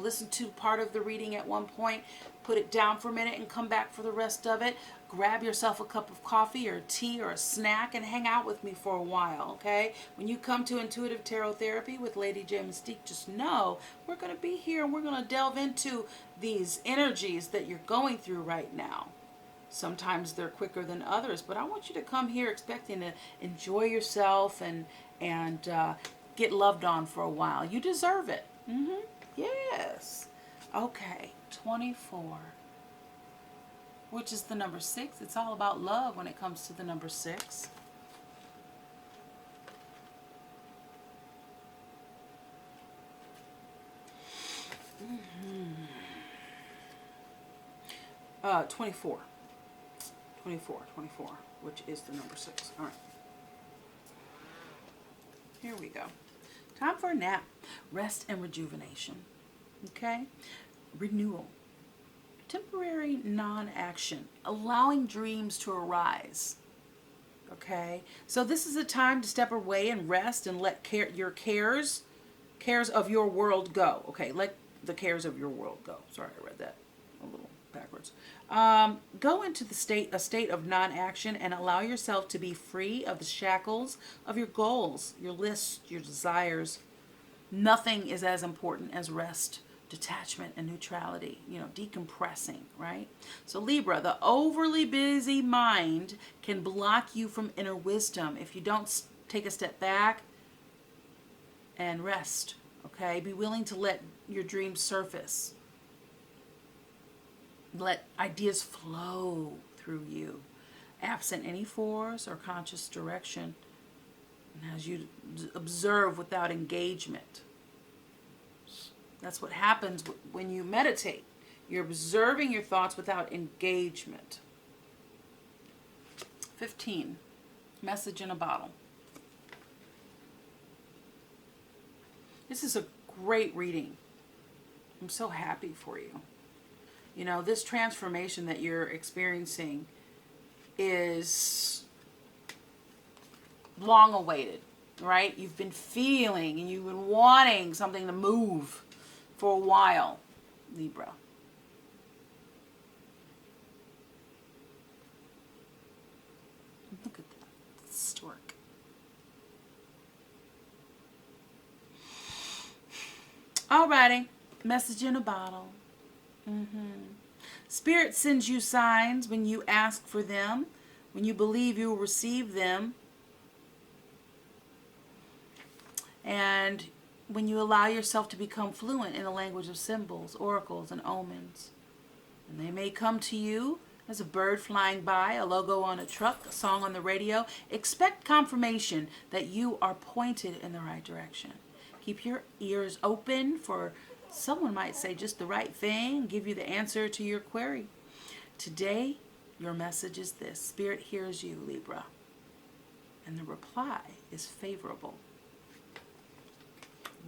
listen to part of the reading at one point, put it down for a minute and come back for the rest of it. Grab yourself a cup of coffee or tea or a snack and hang out with me for a while, okay? When you come to Intuitive Tarot Therapy with Lady J Mystique, just know we're going to be here and we're going to delve into these energies that you're going through right now. Sometimes they're quicker than others, but I want you to come here expecting to enjoy yourself and get loved on for a while. You deserve it. Yes. Okay, 24, which is the number 6. It's all about love when it comes to the number 6. Mm-hmm. 24, which is the number 6. All right. Here we go. Time for a nap. Rest and rejuvenation. Okay? Renewal. Temporary non-action. Allowing dreams to arise. Okay? So this is a time to step away and rest and let your cares of your world go. Okay, let the cares of your world go. Sorry, I read that a little backwards. Go into a state of non-action and allow yourself to be free of the shackles of your goals, your lists, your desires. Nothing is as important as rest, detachment, and neutrality. Decompressing, right? So Libra, the overly busy mind can block you from inner wisdom if you don't take a step back and rest. Okay, be willing to let your dreams surface. Let ideas flow through you, absent any force or conscious direction, and as you observe without engagement. That's what happens when you meditate. You're observing your thoughts without engagement. 15, message in a bottle. This is a great reading. I'm so happy for you. This transformation that you're experiencing is long awaited, right? You've been feeling and you've been wanting something to move for a while, Libra. Look at that stork. Alrighty, message in a bottle. Spirit sends you signs when you ask for them, when you believe you will receive them. And when you allow yourself to become fluent in the language of symbols, oracles, and omens. And they may come to you as a bird flying by, a logo on a truck, a song on the radio. Expect confirmation that you are pointed in the right direction. Keep your ears open for someone might say just the right thing, give you the answer to your query. Today, your message is this: Spirit hears you, Libra, and the reply is favorable.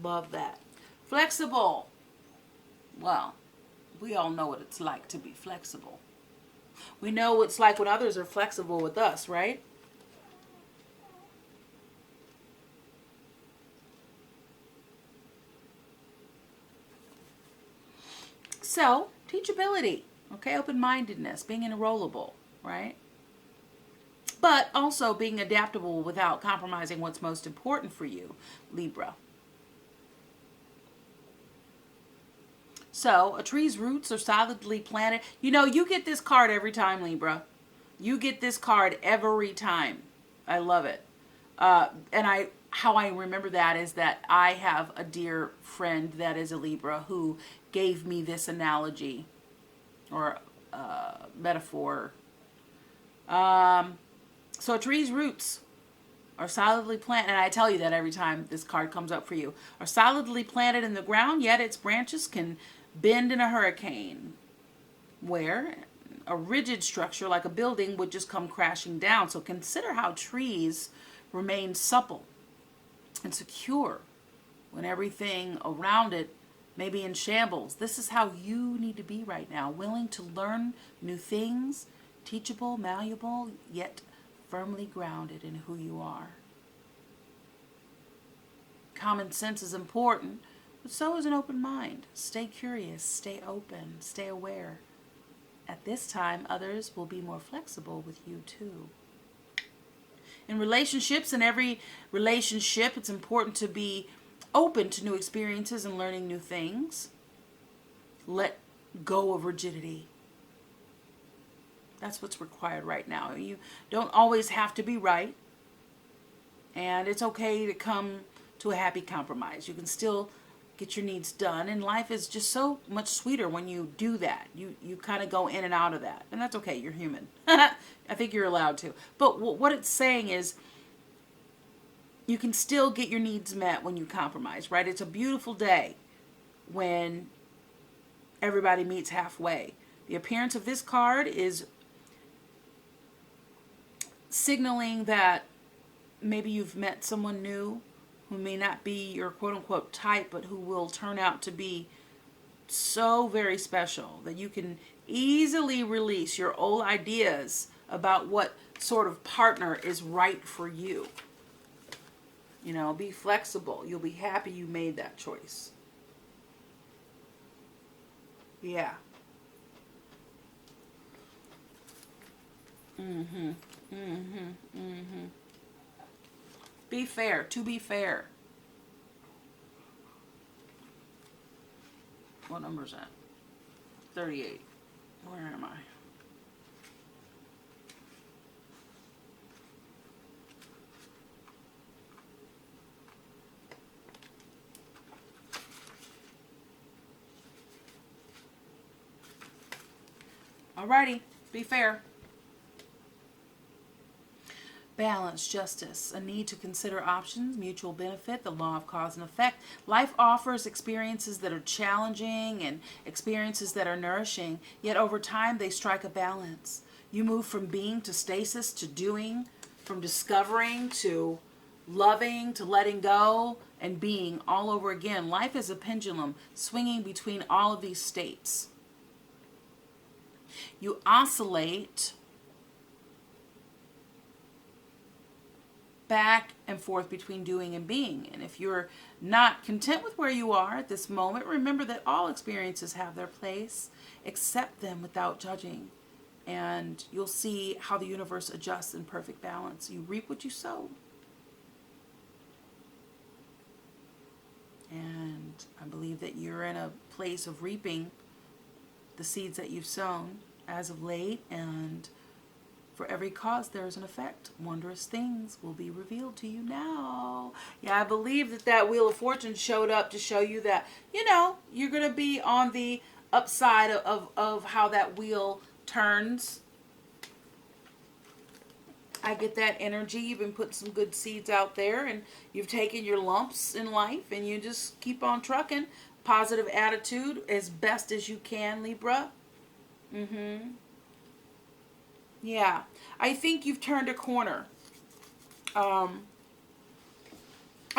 Love that. Flexible. Well, we all know what it's like to be flexible. We know what it's like when others are flexible with us, right? So, teachability, okay, open-mindedness, being enrollable, right? But also being adaptable without compromising what's most important for you, Libra. So, a tree's roots are solidly planted. You know, you get this card every time, Libra. You get this card every time. I love it. How I remember that is that I have a dear friend that is a Libra who gave me this analogy or metaphor. So a tree's roots are solidly planted, and I tell you that every time this card comes up for you, are solidly planted in the ground, yet its branches can bend in a hurricane, where a rigid structure like a building would just come crashing down. So consider how trees remain supple and secure when everything around it may be in shambles. This is how you need to be right now, willing to learn new things, teachable, malleable, yet firmly grounded in who you are. Common sense is important, but so is an open mind. Stay curious, stay open, stay aware. At this time, others will be more flexible with you too. In relationships, in every relationship, it's important to be open to new experiences and learning new things. Let go of rigidity. That's what's required right now. You don't always have to be right. And it's okay to come to a happy compromise. You can still get your needs done. And life is just so much sweeter when you do that. You kind of go in and out of that. And that's okay. You're human. I think you're allowed to. But what it's saying is you can still get your needs met when you compromise, right? It's a beautiful day when everybody meets halfway. The appearance of this card is signaling that maybe you've met someone new who may not be your quote-unquote type, but who will turn out to be so very special that you can easily release your old ideas about what sort of partner is right for you. You know, be flexible. You'll be happy you made that choice. Yeah. Be fair. To be fair. What number is that? 38. Where am I? Alrighty, be fair. Balance, justice, a need to consider options, mutual benefit, the law of cause and effect. Life offers experiences that are challenging and experiences that are nourishing, yet over time they strike a balance. You move from being to stasis to doing, from discovering to loving to letting go and being all over again. Life is a pendulum swinging between all of these states. You oscillate back and forth between doing and being. And if you're not content with where you are at this moment, remember that all experiences have their place. Accept them without judging. And you'll see how the universe adjusts in perfect balance. You reap what you sow. And I believe that you're in a place of reaping the seeds that you've sown as of late, and For every cause there is an effect. Wondrous things will be revealed to you now. Yeah, I believe that that Wheel of Fortune showed up to show you that, you know, you're going to be on the upside of how that wheel turns. I get that energy. You've been putting some good seeds out there, and you've taken your lumps in life, and you just keep on trucking. Positive attitude as best as you can, Libra. Yeah. I think you've turned a corner. I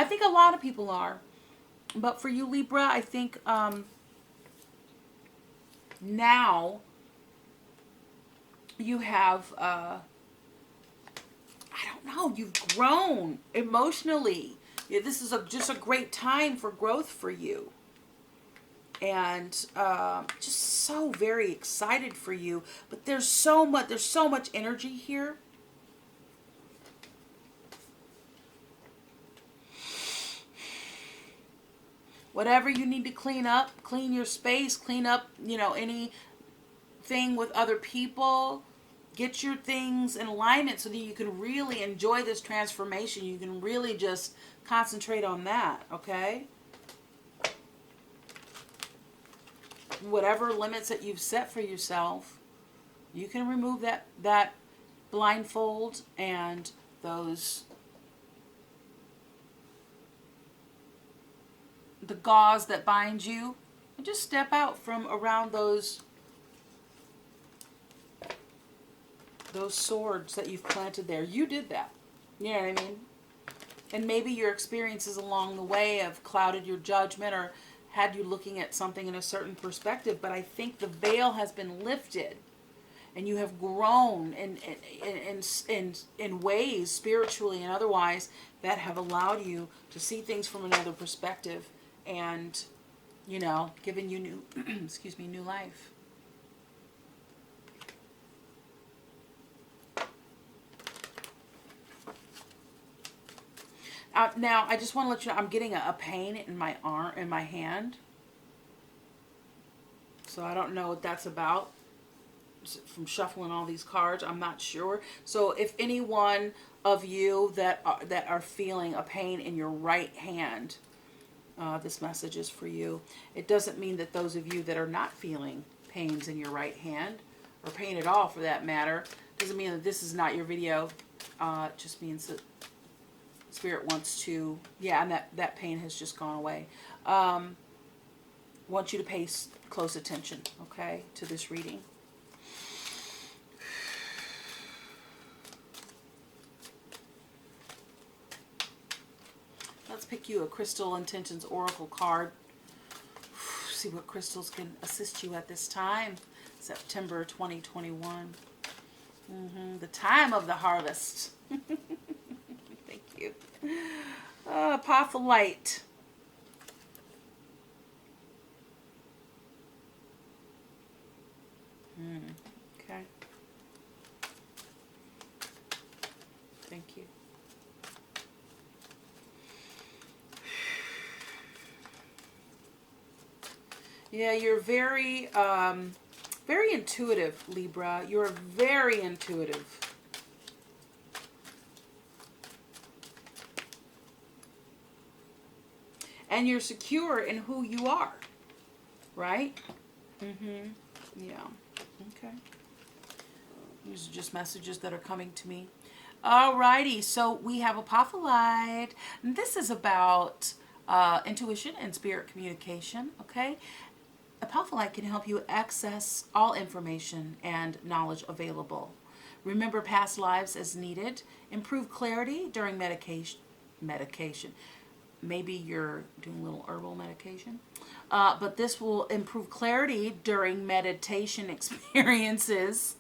think a lot of people are. But for you, Libra, I think now you have, I don't know, you've grown emotionally. Yeah, this is just a great time for growth for you. And just so very excited for you. But there's so much energy here. Whatever you need to clean up, clean your space, clean up, you know, anything with other people. Get your things in alignment so that you can really enjoy this transformation. You can really just concentrate on that, okay? Whatever limits that you've set for yourself, you can remove that blindfold and those, the gauze that binds you, and just step out from around those swords that you've planted there. You did that. You know what I mean? And maybe your experiences along the way have clouded your judgment or had you looking at something in a certain perspective, but I think the veil has been lifted and you have grown in ways, spiritually and otherwise, that have allowed you to see things from another perspective and, you know, given you new, excuse me, new life. Now, I just want to let you know, I'm getting a pain in my arm, in my hand. So I don't know what that's about. From shuffling all these cards, I'm not sure. So if any one of you that are feeling a pain in your right hand, this message is for you. It doesn't mean that those of you that are not feeling pains in your right hand, or pain at all for that matter, doesn't mean that this is not your video. It just means that Spirit wants to, yeah, and that pain has just gone away. Want you to pay close attention, okay, to this reading. Let's pick you a Crystal Intentions Oracle card. See what crystals can assist you at this time. September 2021. The time of the harvest. Thank you. Path of Light. Okay. Thank you. Yeah, you're very, very intuitive, Libra. You're very intuitive. And you're secure in who you are, right? Yeah. Okay. These are just messages that are coming to me. Alrighty, so we have Apophyllite. This is about intuition and spirit communication, okay? Apophyllite can help you access all information and knowledge available. Remember past lives as needed. Improve clarity during medication. Maybe you're doing a little herbal medication. But this will improve clarity during meditation experiences.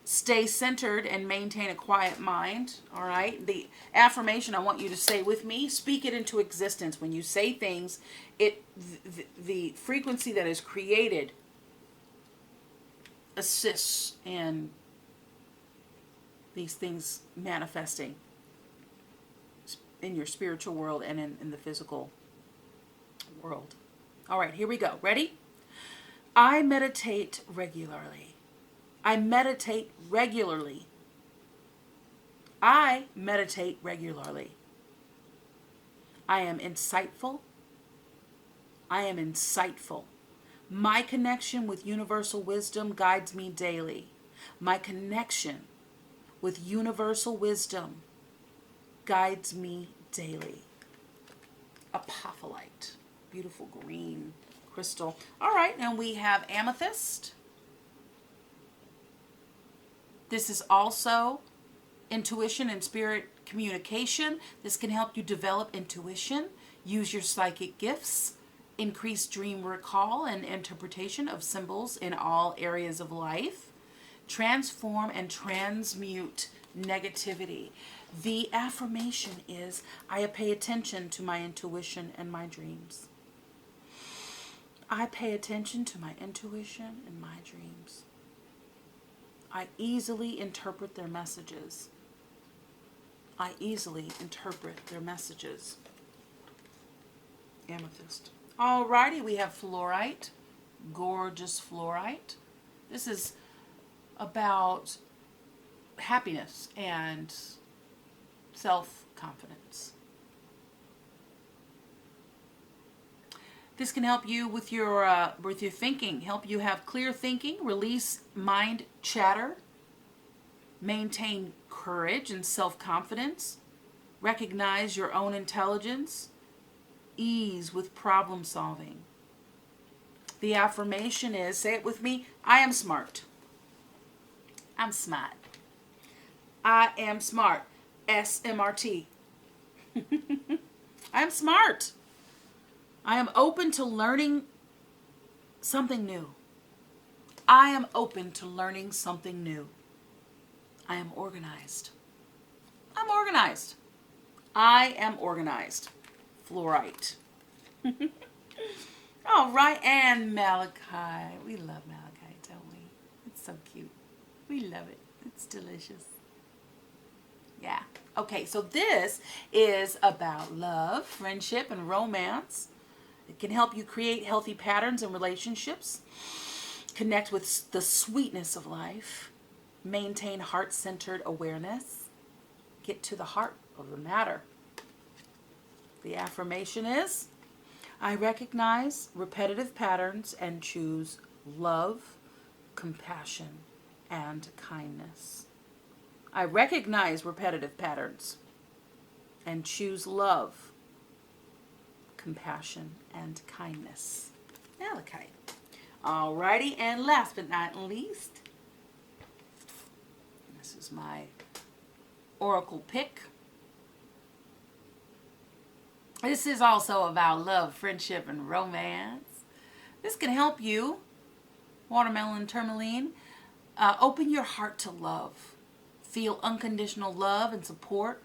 Stay centered and maintain a quiet mind. All right. The affirmation I want you to say with me, speak it into existence. When you say things, the frequency that is created assists in these things manifesting in your spiritual world and in the physical world. All right, here we go. Ready? I meditate regularly. I meditate regularly. I meditate regularly. I am insightful. I am insightful. My connection with universal wisdom guides me daily. My connection with universal wisdom guides me daily. Apophyllite. Beautiful green crystal. All right, and we have amethyst. This is also intuition and spirit communication. This can help you develop intuition, use your psychic gifts, increase dream recall and interpretation of symbols in all areas of life, transform and transmute negativity. The affirmation is, I pay attention to my intuition and my dreams. I pay attention to my intuition and my dreams. I easily interpret their messages. I easily interpret their messages. Amethyst. Alrighty, we have fluorite. Gorgeous fluorite. This is about happiness and self-confidence. This can help you with your thinking, help you have clear thinking, release mind chatter, maintain courage and self-confidence, recognize your own intelligence, ease with problem solving. The affirmation is, say it with me, I am smart. I'm smart. I am smart. S-M-R-T. I'm smart. I am open to learning something new. I am open to learning something new. I am organized. I'm organized. I am organized. Fluorite. All right, and malachite. We love malachite, don't we? It's so cute. We love it. It's delicious. Yeah. Okay, so this is about love, friendship, and romance. It can help you create healthy patterns in relationships, connect with the sweetness of life, maintain heart-centered awareness, get to the heart of the matter. The affirmation is, I recognize repetitive patterns and choose love, compassion, and kindness. I recognize repetitive patterns and choose love, compassion, and kindness. Malachite. Alrighty, and last but not least, this is my oracle pick. This is also about love, friendship, and romance. This can help you, watermelon tourmaline, open your heart to love. Feel unconditional love and support.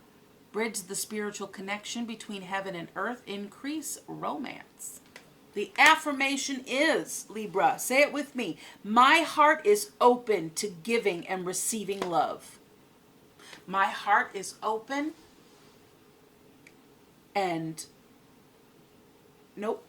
Bridge the spiritual connection between heaven and earth. Increase romance. The affirmation is, Libra, say it with me. My heart is open to giving and receiving love. My heart is open and nope.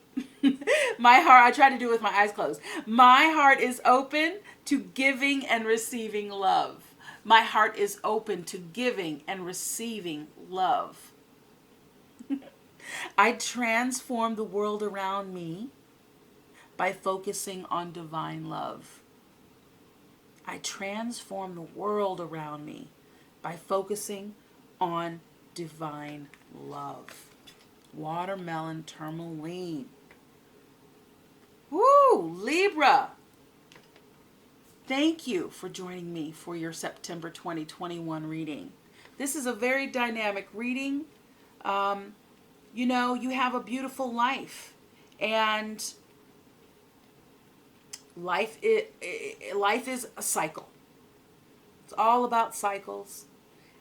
I tried to do it with my eyes closed. My heart is open to giving and receiving love. My heart is open to giving and receiving love. I transform the world around me by focusing on divine love. I transform the world around me by focusing on divine love. Watermelon tourmaline. Woo! Libra! Thank you for joining me for your September 2021 reading. This is a very dynamic reading. You know, you have a beautiful life. And life is a cycle. It's all about cycles.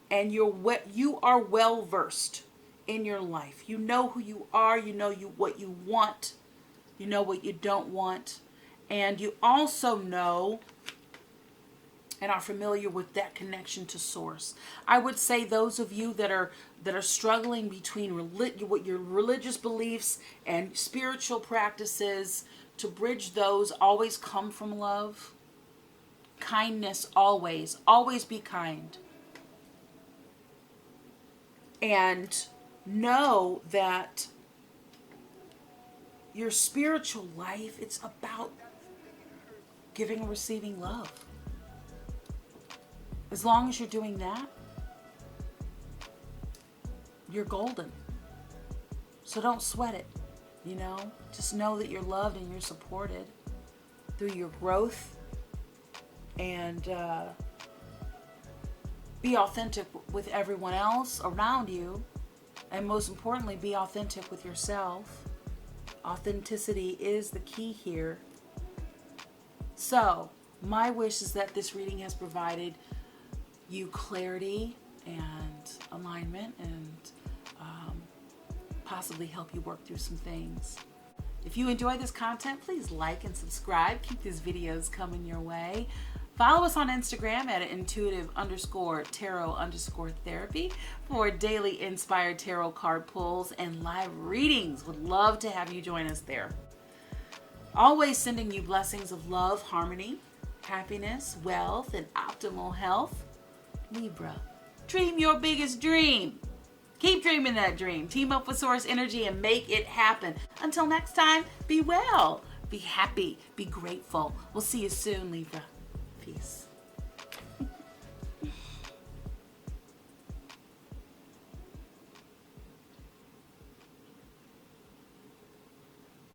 And you are well versed in your life. You know who you are. You know what you want. You know what you don't want. And you also know and are familiar with that connection to source. I would say those of you that are struggling between what your religious beliefs and spiritual practices, to bridge those, always come from love. Kindness, always be kind. And know that your spiritual life, it's about giving and receiving love. As long as you're doing that, you're golden. So don't sweat it, you know? Just know that you're loved and you're supported through your growth. And be authentic with everyone else around you. And most importantly, be authentic with yourself. Authenticity is the key here. So, my wish is that this reading has provided you clarity and alignment and possibly help you work through some things. If you enjoy this content, please like and subscribe. Keep these videos coming your way. Follow us on Instagram at intuitive_tarot_therapy for daily inspired tarot card pulls and live readings. Would love to have you join us there. Always sending you blessings of love, harmony, happiness, wealth, and optimal health. Libra, dream your biggest dream. Keep dreaming that dream. Team up with Source Energy and make it happen. Until next time, be well, be happy, be grateful. We'll see you soon, Libra. Peace.